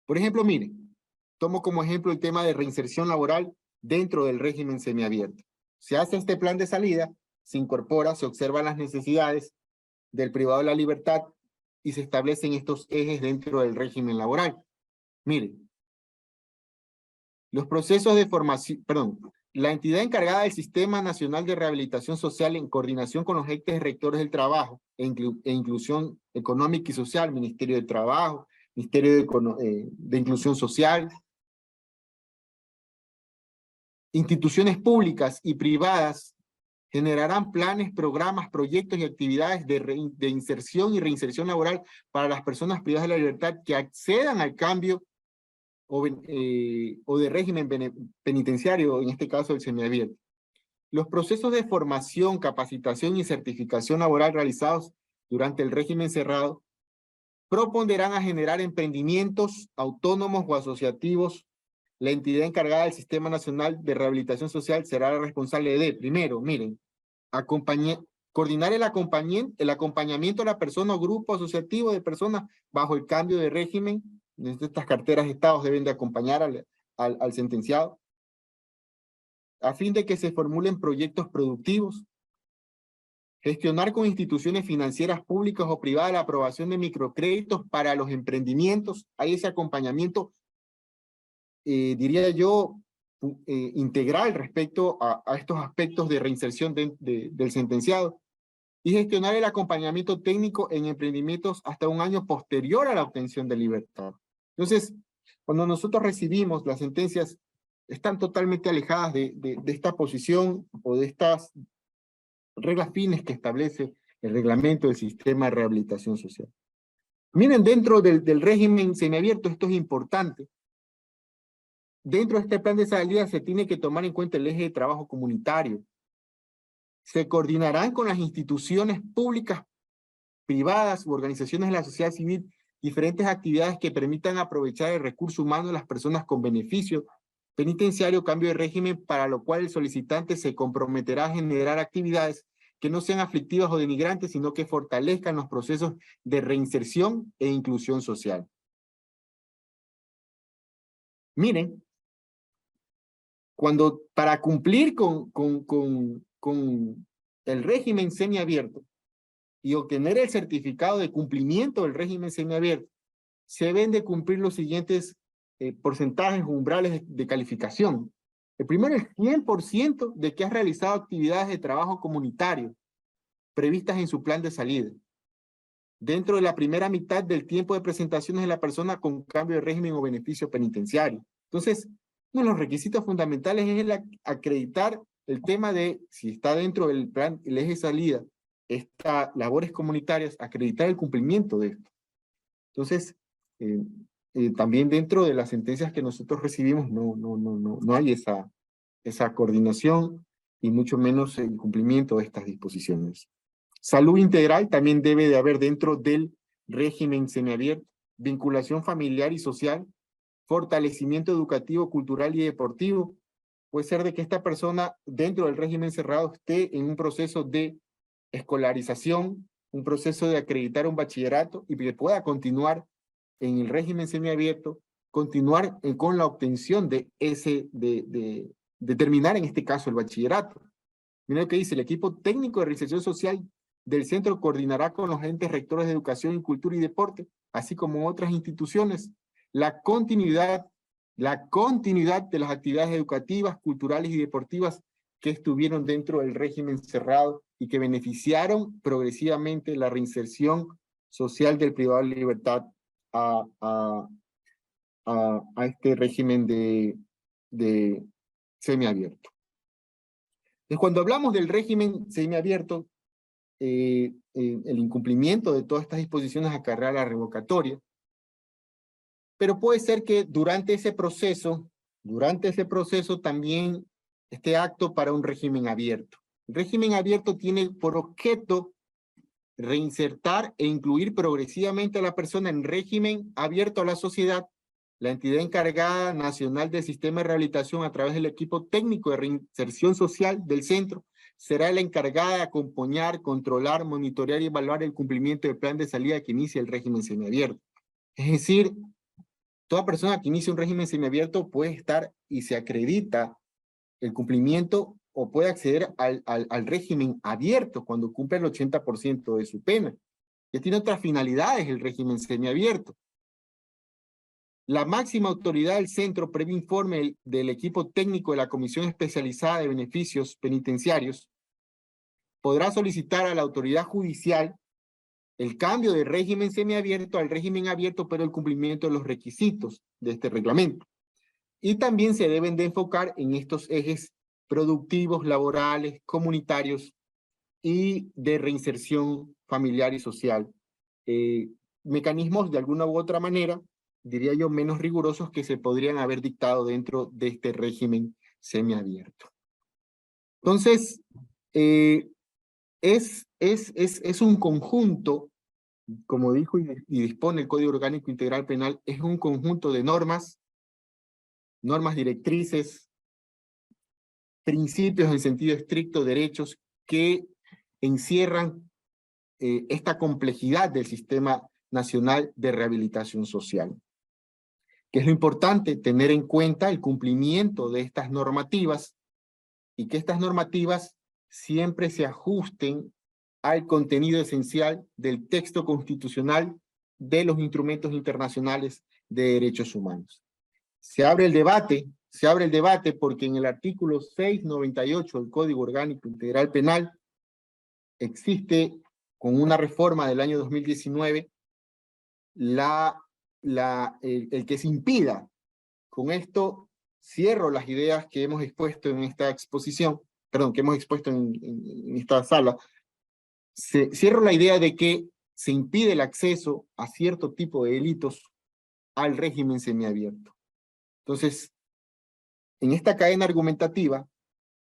Por ejemplo, miren, tomo como ejemplo el tema de reinserción laboral dentro del régimen semiabierto. Se hace este plan de salida, se incorpora, se observan las necesidades del privado de la libertad y se establecen estos ejes dentro del régimen laboral. Miren, los procesos de formación, la entidad encargada del Sistema Nacional de Rehabilitación Social en coordinación con los entes rectores del trabajo e inclusión económica y social, Ministerio de Trabajo, Ministerio de Inclusión Social, instituciones públicas y privadas generarán planes, programas, proyectos y actividades de inserción y reinserción laboral para las personas privadas de la libertad que accedan al cambio o de régimen penitenciario, en este caso el semiabierto. Los procesos de formación, capacitación y certificación laboral realizados durante el régimen cerrado propondrán a generar emprendimientos autónomos o asociativos. La entidad encargada del Sistema Nacional de Rehabilitación Social será la responsable de, primero, miren, coordinar el acompañamiento a la persona o grupo asociativo de personas bajo el cambio de régimen. Estas carteras de estados deben de acompañar al sentenciado a fin de que se formulen proyectos productivos, gestionar con instituciones financieras públicas o privadas la aprobación de microcréditos para los emprendimientos. Hay ese acompañamiento, diría yo, integral respecto a estos aspectos de reinserción del sentenciado, y gestionar el acompañamiento técnico en emprendimientos hasta un año posterior a la obtención de libertad. Entonces, cuando nosotros recibimos las sentencias, están totalmente alejadas de esta posición o de estas reglas fines que establece el reglamento del sistema de rehabilitación social. Miren, dentro del régimen semiabierto, esto es importante. Dentro de este plan de salida se tiene que tomar en cuenta el eje de trabajo comunitario. Se coordinarán con las instituciones públicas, privadas u organizaciones de la sociedad civil diferentes actividades que permitan aprovechar el recurso humano de las personas con beneficio penitenciario, cambio de régimen, para lo cual el solicitante se comprometerá a generar actividades que no sean aflictivas o denigrantes, sino que fortalezcan los procesos de reinserción e inclusión social. Miren, para cumplir con el régimen semiabierto y obtener el certificado de cumplimiento del régimen semiabierto, se deben de cumplir los siguientes porcentajes umbrales de calificación. El primero es 100% de que has realizado actividades de trabajo comunitario previstas en su plan de salida. dentro de la primera mitad del tiempo de presentaciones de la persona con cambio de régimen o beneficio penitenciario. Entonces, uno de los requisitos fundamentales es el acreditar el tema de si está dentro del plan, el eje de salida, estas labores comunitarias, acreditar el cumplimiento de esto. Entonces, también dentro de las sentencias que nosotros recibimos no hay esa coordinación y mucho menos el cumplimiento de estas disposiciones. Salud integral también debe de haber dentro del régimen semiabierto, vinculación familiar y social, fortalecimiento educativo, cultural y deportivo. Puede ser de que esta persona dentro del régimen cerrado esté en un proceso de escolarización, un proceso de acreditar un bachillerato y que pueda continuar en el régimen semiabierto, continuar con la obtención de terminar en este caso el bachillerato. Mira lo que dice: el equipo técnico de reinserción social del centro coordinará con los entes rectores de educación, cultura y deporte, así como otras instituciones, la continuidad de las actividades educativas, culturales y deportivas que estuvieron dentro del régimen cerrado y que beneficiaron progresivamente la reinserción social del privado de libertad a este régimen de semiabierto. Entonces, cuando hablamos del régimen semiabierto, el incumplimiento de todas estas disposiciones acarrea la revocatoria, pero puede ser que durante ese proceso también esté apto para un régimen abierto. El régimen abierto tiene por objeto reinsertar e incluir progresivamente a la persona en régimen abierto a la sociedad. La entidad encargada nacional del sistema de rehabilitación a través del equipo técnico de reinserción social del centro será la encargada de acompañar, controlar, monitorear y evaluar el cumplimiento del plan de salida que inicia el régimen semiabierto. Es decir, toda persona que inicia un régimen semiabierto puede estar y se acredita el cumplimiento o puede acceder al régimen abierto cuando cumple el 80% de su pena. Ya tiene otras finalidades el régimen semiabierto. La máxima autoridad del centro, previo informe del equipo técnico de la Comisión Especializada de Beneficios Penitenciarios, podrá solicitar a la autoridad judicial el cambio de régimen semiabierto al régimen abierto, pero el cumplimiento de los requisitos de este reglamento. Y también se deben de enfocar en estos ejes productivos, laborales, comunitarios y de reinserción familiar y social. Mecanismos de alguna u otra manera, diría yo, menos rigurosos que se podrían haber dictado dentro de este régimen semiabierto. Entonces, es un conjunto, como dijo y dispone el Código Orgánico Integral Penal, es un conjunto de normas directrices, principios en sentido estricto, derechos que encierran esta complejidad del sistema nacional de rehabilitación social. Que es lo importante, tener en cuenta el cumplimiento de estas normativas y que estas normativas siempre se ajusten al contenido esencial del texto constitucional de los instrumentos internacionales de derechos humanos. Se abre el debate porque en el artículo 698 del Código Orgánico Integral Penal existe, con una reforma del año 2019, el que se impida. Con esto cierro las ideas que hemos expuesto en esta exposición, que hemos expuesto en esta sala. Cierro la idea de que se impide el acceso a cierto tipo de delitos al régimen semiabierto. Entonces, en esta cadena argumentativa,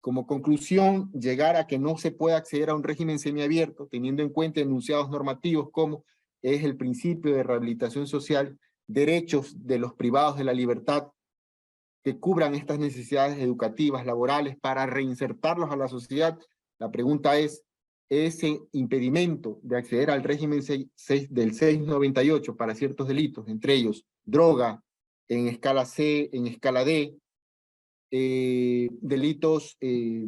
como conclusión, llegar a que no se puede acceder a un régimen semiabierto, teniendo en cuenta enunciados normativos como es el principio de rehabilitación social, derechos de los privados de la libertad, que cubran estas necesidades educativas, laborales, para reinsertarlos a la sociedad. La pregunta es, ese impedimento de acceder al régimen del 698 para ciertos delitos, entre ellos droga en escala C, en escala D, delitos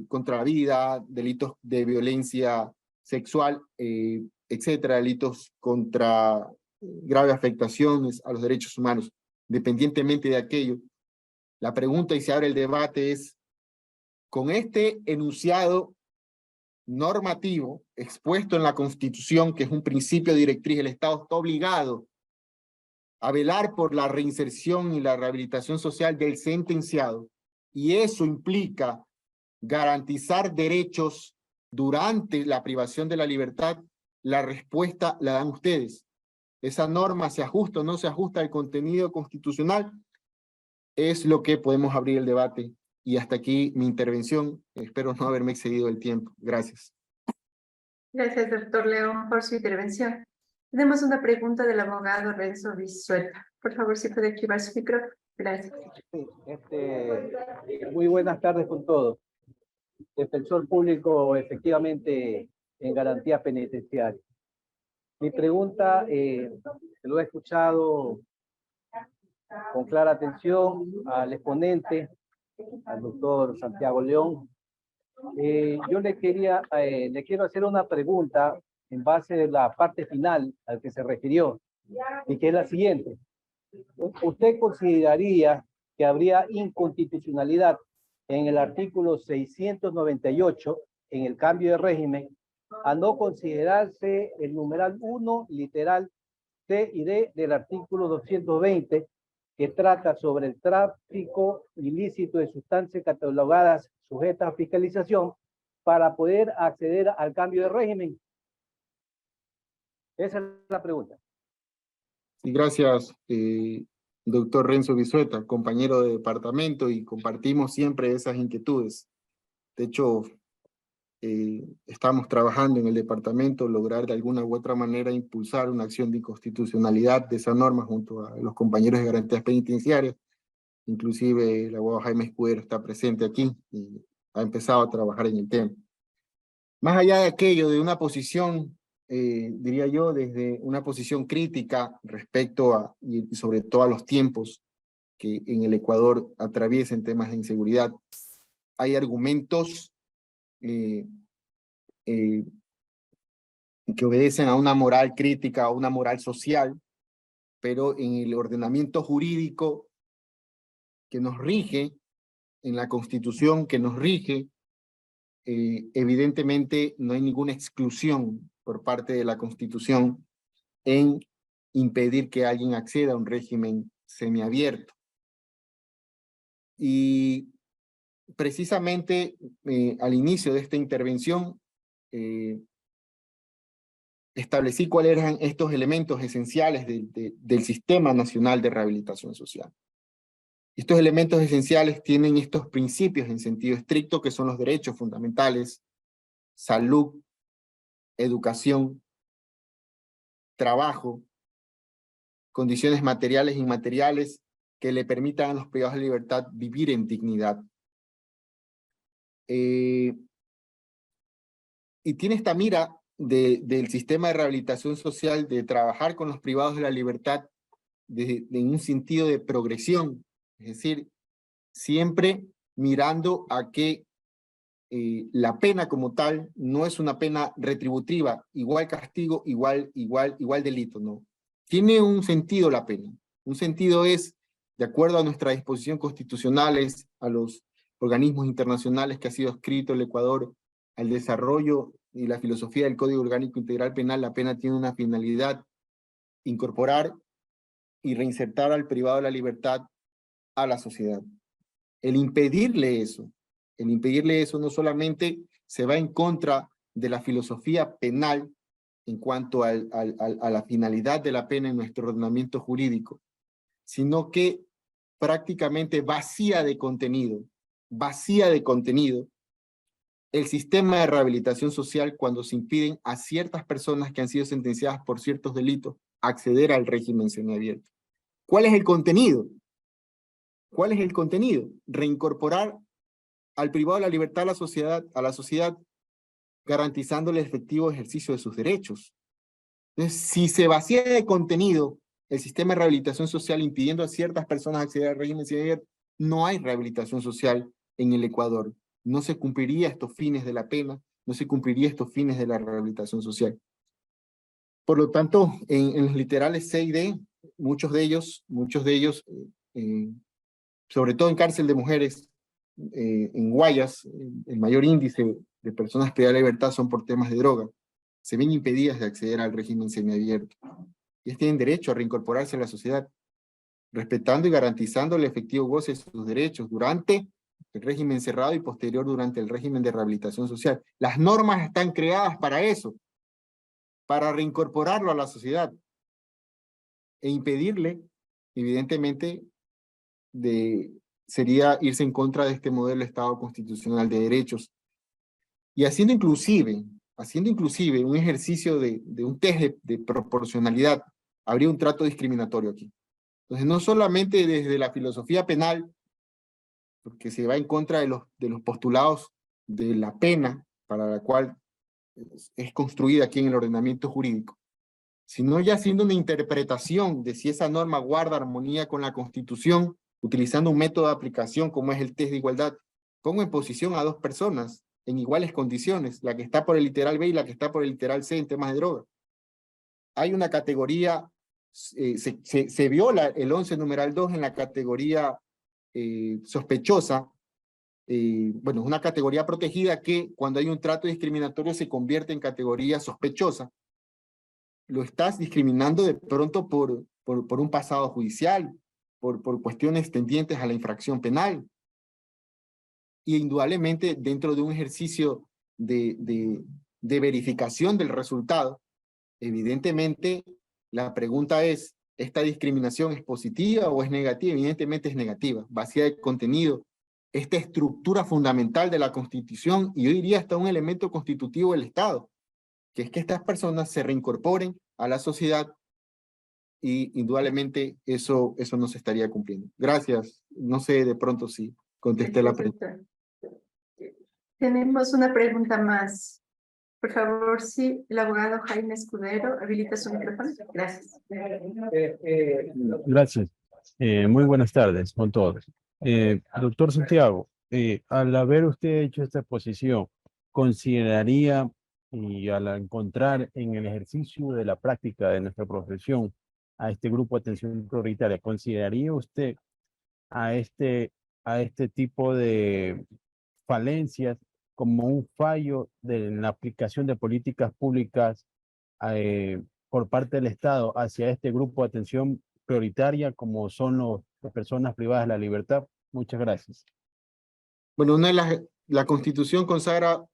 contra la vida, delitos de violencia sexual, etcétera, delitos contra graves afectaciones a los derechos humanos, independientemente de aquello. La pregunta, y se abre el debate, es: con este enunciado normativo expuesto en la Constitución, que es un principio directriz, el Estado está obligado a velar por la reinserción y la rehabilitación social del sentenciado, y eso implica garantizar derechos durante la privación de la libertad. La respuesta la dan ustedes. ¿Esa norma se ajusta o no se ajusta al contenido constitucional? Es lo que podemos abrir el debate. Y hasta aquí mi intervención. Espero no haberme excedido el tiempo. Gracias. Gracias, doctor León, por su intervención. Tenemos una pregunta del abogado Renzo Vizueta. Por favor, si puede activar su micrófono. Gracias. Sí, muy buenas tardes con todos. Defensor público, efectivamente, en garantía penitenciaria. Mi pregunta, lo he escuchado con clara atención al exponente, al doctor Santiago León. Yo le quiero hacer una pregunta en base a la parte final al que se refirió, y que es la siguiente. ¿Usted consideraría que habría inconstitucionalidad en el artículo 698, en el cambio de régimen, a no considerarse el numeral 1, literal C y D del artículo 220, que trata sobre el tráfico ilícito de sustancias catalogadas sujetas a fiscalización, para poder acceder al cambio de régimen? Esa es la pregunta. Y gracias, doctor Renzo Vizueta, compañero de departamento, y compartimos siempre esas inquietudes. De hecho, estamos trabajando en el departamento lograr de alguna u otra manera impulsar una acción de inconstitucionalidad de esa norma junto a los compañeros de garantías penitenciarias. Inclusive el abogado Jaime Escudero está presente aquí y ha empezado a trabajar en el tema. Más allá de aquello, de una posición, diría yo, desde una posición crítica respecto a, y sobre todo a los tiempos que en el Ecuador atraviesan temas de inseguridad, hay argumentos que obedecen a una moral crítica, a una moral social, pero en el ordenamiento jurídico que nos rige, en la Constitución que nos rige, evidentemente no hay ninguna exclusión por parte de la Constitución en impedir que alguien acceda a un régimen semiabierto. Y precisamente al inicio de esta intervención establecí cuáles eran estos elementos esenciales del Sistema Nacional de Rehabilitación Social. Estos elementos esenciales tienen estos principios en sentido estricto, que son los derechos fundamentales: salud, educación, trabajo, condiciones materiales e inmateriales que le permitan a los privados de libertad vivir en dignidad. Y tiene esta mira del sistema de rehabilitación social de trabajar con los privados de la libertad en un sentido de progresión, es decir, siempre mirando a que la pena como tal no es una pena retributiva, igual castigo, igual delito, no. Tiene un sentido la pena. Un sentido es, de acuerdo a nuestra disposición constitucionales, a los organismos internacionales que ha sido escrito el Ecuador, al desarrollo y la filosofía del Código Orgánico Integral Penal, la pena tiene una finalidad: incorporar y reinsertar al privado de la libertad a la sociedad. El impedirle eso no solamente se va en contra de la filosofía penal en cuanto a la finalidad de la pena en nuestro ordenamiento jurídico, sino que prácticamente vacía de contenido el sistema de rehabilitación social cuando se impiden a ciertas personas que han sido sentenciadas por ciertos delitos acceder al régimen semiabierto. ¿Cuál es el contenido? ¿Cuál es el contenido? Reincorporar al privado de la libertad a la sociedad, garantizando el efectivo ejercicio de sus derechos. Entonces, si se vacía de contenido el sistema de rehabilitación social impidiendo a ciertas personas acceder al régimen semiabierto, no hay rehabilitación social en el Ecuador. No se cumpliría estos fines de la pena, no se cumpliría estos fines de la rehabilitación social. Por lo tanto, en los literales C y D, muchos de ellos, sobre todo en cárcel de mujeres, en Guayas, el mayor índice de personas privadas de libertad son por temas de droga, se ven impedidas de acceder al régimen semiabierto. Ellas tienen derecho a reincorporarse a la sociedad, respetando y garantizando el efectivo goce de sus derechos durante el régimen cerrado y posterior durante el régimen de rehabilitación social. Las normas están creadas para eso, para reincorporarlo a la sociedad e impedirle, evidentemente, sería irse en contra de este modelo de Estado constitucional de derechos. Y haciendo inclusive un ejercicio de un test de proporcionalidad, habría un trato discriminatorio aquí. Entonces, no solamente desde la filosofía penal, porque se va en contra de los postulados de la pena para la cual es construida aquí en el ordenamiento jurídico, sino ya haciendo una interpretación de si esa norma guarda armonía con la Constitución, utilizando un método de aplicación como es el test de igualdad. Pongo en posición a dos personas en iguales condiciones, la que está por el literal B y la que está por el literal C en temas de droga. Hay una categoría, se viola el 11 numeral 2 en la categoría sospechosa. Bueno, es una categoría protegida que cuando hay un trato discriminatorio se convierte en categoría sospechosa. Lo estás discriminando de pronto por un pasado judicial, por cuestiones tendientes a la infracción penal. Y indudablemente dentro de un ejercicio de verificación del resultado, evidentemente la pregunta es, ¿esta discriminación es positiva o es negativa? Evidentemente es negativa, vacía de contenido. Esta estructura fundamental de la Constitución, y yo diría hasta un elemento constitutivo del Estado, que es que estas personas se reincorporen a la sociedad y indudablemente eso no se estaría cumpliendo. Gracias. No sé de pronto si contesté la pregunta. Tenemos una pregunta más. Por favor, sí, el abogado Jaime Escudero, habilita su micrófono. Gracias. Gracias. Muy buenas tardes con todos. Doctor Santiago, al haber usted hecho esta exposición, ¿consideraría y al encontrar en el ejercicio de la práctica de nuestra profesión a este grupo de atención prioritaria, consideraría usted a este tipo de falencias como un fallo de la aplicación de políticas públicas por parte del Estado hacia este grupo de atención prioritaria como son las personas privadas de la libertad? Muchas gracias. Bueno, la Constitución consagra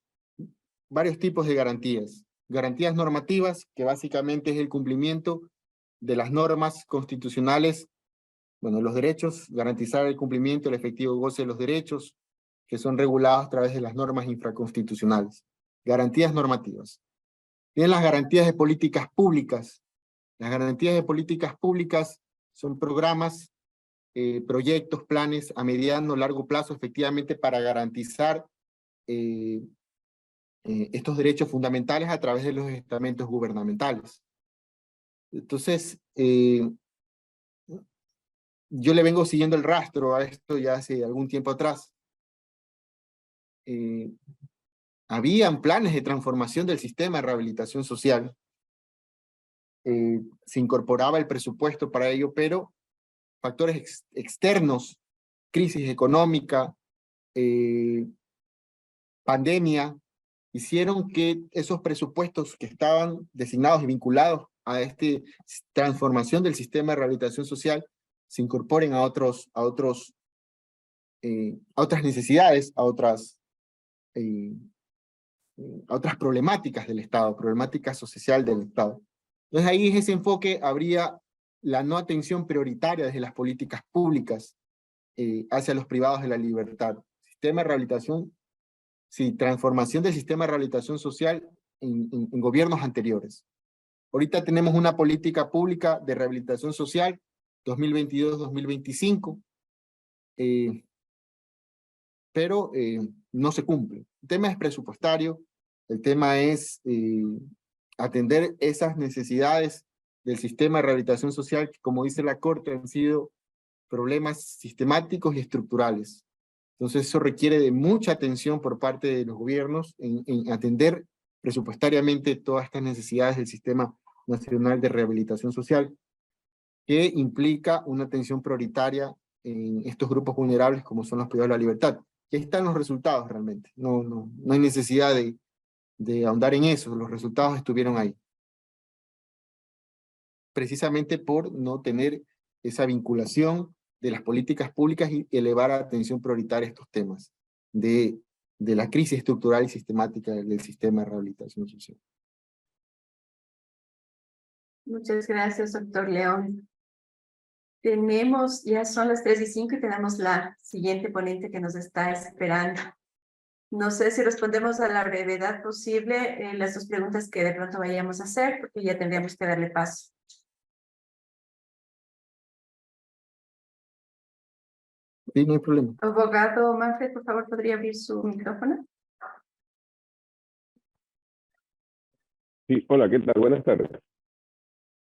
varios tipos de garantías. Garantías normativas, que básicamente es el cumplimiento de las normas constitucionales, bueno, los derechos, garantizar el cumplimiento, el efectivo goce de los derechos, que son regulados a través de las normas infraconstitucionales. Garantías normativas. Tienen las garantías de políticas públicas. Las garantías de políticas públicas son programas, proyectos, planes a mediano, largo plazo, efectivamente, para garantizar estos derechos fundamentales a través de los estamentos gubernamentales. Entonces, yo le vengo siguiendo el rastro a esto ya hace algún tiempo atrás. Habían planes de transformación del sistema de rehabilitación social. Se incorporaba el presupuesto para ello, pero factores externos, crisis económica, pandemia, hicieron que esos presupuestos que estaban designados y vinculados a esta transformación del sistema de rehabilitación social se incorporen a otras necesidades, a otras problemáticas del Estado, problemáticas sociales del Estado. Entonces ahí en ese enfoque habría la no atención prioritaria desde las políticas públicas hacia los privados de la libertad. Sistema de rehabilitación, sí, transformación del sistema de rehabilitación social en gobiernos anteriores. Ahorita tenemos una política pública de rehabilitación social 2022-2025, pero no se cumple. El tema es presupuestario, el tema es atender esas necesidades del sistema de rehabilitación social que, como dice la Corte, han sido problemas sistemáticos y estructurales. Entonces eso requiere de mucha atención por parte de los gobiernos en atender presupuestariamente todas estas necesidades del Sistema Nacional de Rehabilitación Social, que implica una atención prioritaria en estos grupos vulnerables como son los privados de la libertad. Y ahí están los resultados realmente. No hay necesidad de ahondar en eso. Los resultados estuvieron ahí. Precisamente por no tener esa vinculación de las políticas públicas y elevar a atención prioritaria estos temas de la crisis estructural y sistemática del sistema de rehabilitación social. Muchas gracias, doctor León. Ya son las 3:05 y tenemos la siguiente ponente que nos está esperando. No sé si respondemos a la brevedad posible las dos preguntas que de pronto vayamos a hacer, porque ya tendríamos que darle paso. Sí, no hay problema. Abogado Manfred, por favor, ¿podría abrir su micrófono? Sí, hola, ¿qué tal? Buenas tardes.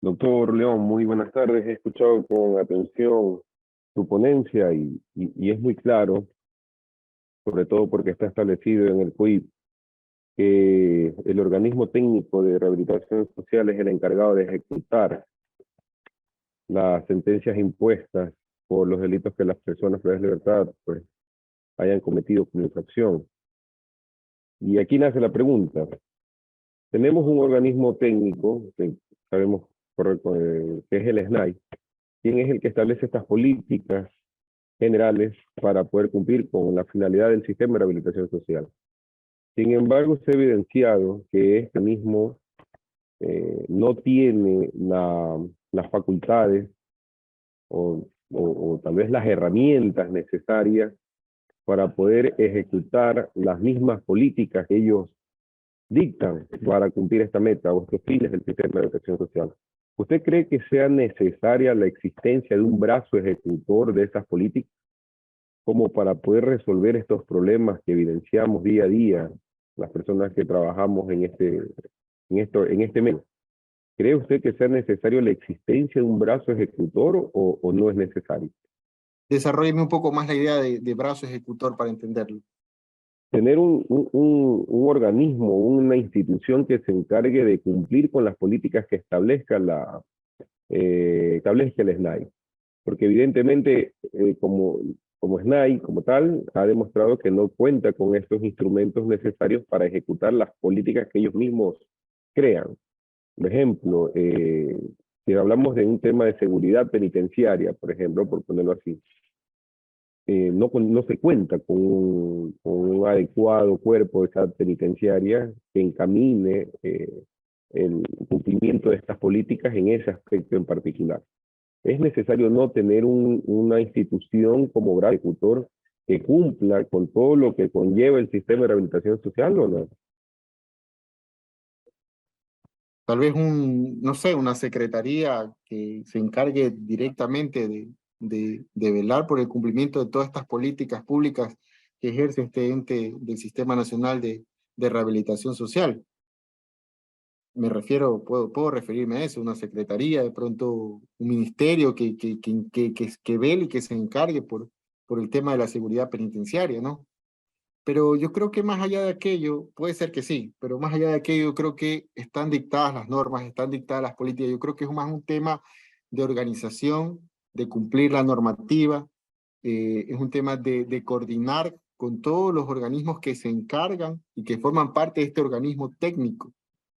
Doctor León, muy buenas tardes. He escuchado con atención su ponencia y es muy claro, sobre todo porque está establecido en el COIP, que el organismo técnico de rehabilitación social es el encargado de ejecutar las sentencias impuestas por los delitos que las personas privadas de libertad pues, hayan cometido como infracción. Y aquí nace la pregunta. Tenemos un organismo técnico, que sabemos que es el SNAI, quien es el que establece estas políticas generales para poder cumplir con la finalidad del sistema de rehabilitación social. Sin embargo, se ha evidenciado que este mismo no tiene las facultades o tal vez las herramientas necesarias para poder ejecutar las mismas políticas que ellos dictan para cumplir esta meta o estos fines del sistema de protección social. ¿Usted cree que sea necesaria la existencia de un brazo ejecutor de estas políticas como para poder resolver estos problemas que evidenciamos día a día las personas que trabajamos en este medio? ¿Cree usted que sea necesario la existencia de un brazo ejecutor o no es necesario? Desarrólleme un poco más la idea de brazo ejecutor para entenderlo. Tener un organismo, una institución que se encargue de cumplir con las políticas que establezca el SNAI. Porque evidentemente, como SNAI, como tal, ha demostrado que no cuenta con estos instrumentos necesarios para ejecutar las políticas que ellos mismos crean. Por ejemplo, si hablamos de un tema de seguridad penitenciaria, por ejemplo, por ponerlo así, no se cuenta con un adecuado cuerpo de seguridad penitenciaria que encamine el cumplimiento de estas políticas en ese aspecto en particular. ¿Es necesario no tener una institución como brazo ejecutor que cumpla con todo lo que conlleva el sistema de rehabilitación social o no? Tal vez no sé, una secretaría que se encargue directamente de velar por el cumplimiento de todas estas políticas públicas que ejerce este ente del Sistema Nacional de Rehabilitación Social. Me refiero, puedo referirme a eso, una secretaría, de pronto un ministerio que vele y que se encargue por el tema de la seguridad penitenciaria, ¿no? Pero yo creo que más allá de aquello, puede ser que sí, pero más allá de aquello, yo creo que están dictadas las normas, están dictadas las políticas. Yo creo que es más un tema de organización, de cumplir la normativa, es un tema de coordinar con todos los organismos que se encargan y que forman parte de este organismo técnico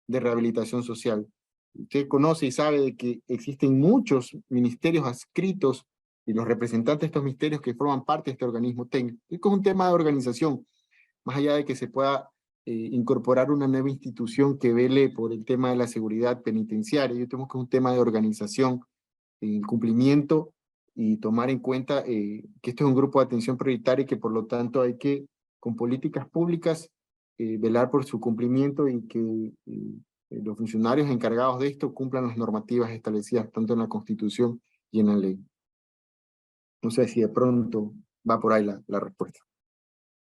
de rehabilitación social. Usted conoce y sabe de que existen muchos ministerios adscritos y los representantes de estos ministerios que forman parte de este organismo técnico. Es un tema de organización, más allá de que se pueda incorporar una nueva institución que vele por el tema de la seguridad penitenciaria. Yo tengo que es un tema de organización, el cumplimiento y tomar en cuenta que esto es un grupo de atención prioritaria y que por lo tanto hay que, con políticas públicas, velar por su cumplimiento y que los funcionarios encargados de esto cumplan las normativas establecidas tanto en la Constitución y en la ley. No sé si de pronto va por ahí la respuesta.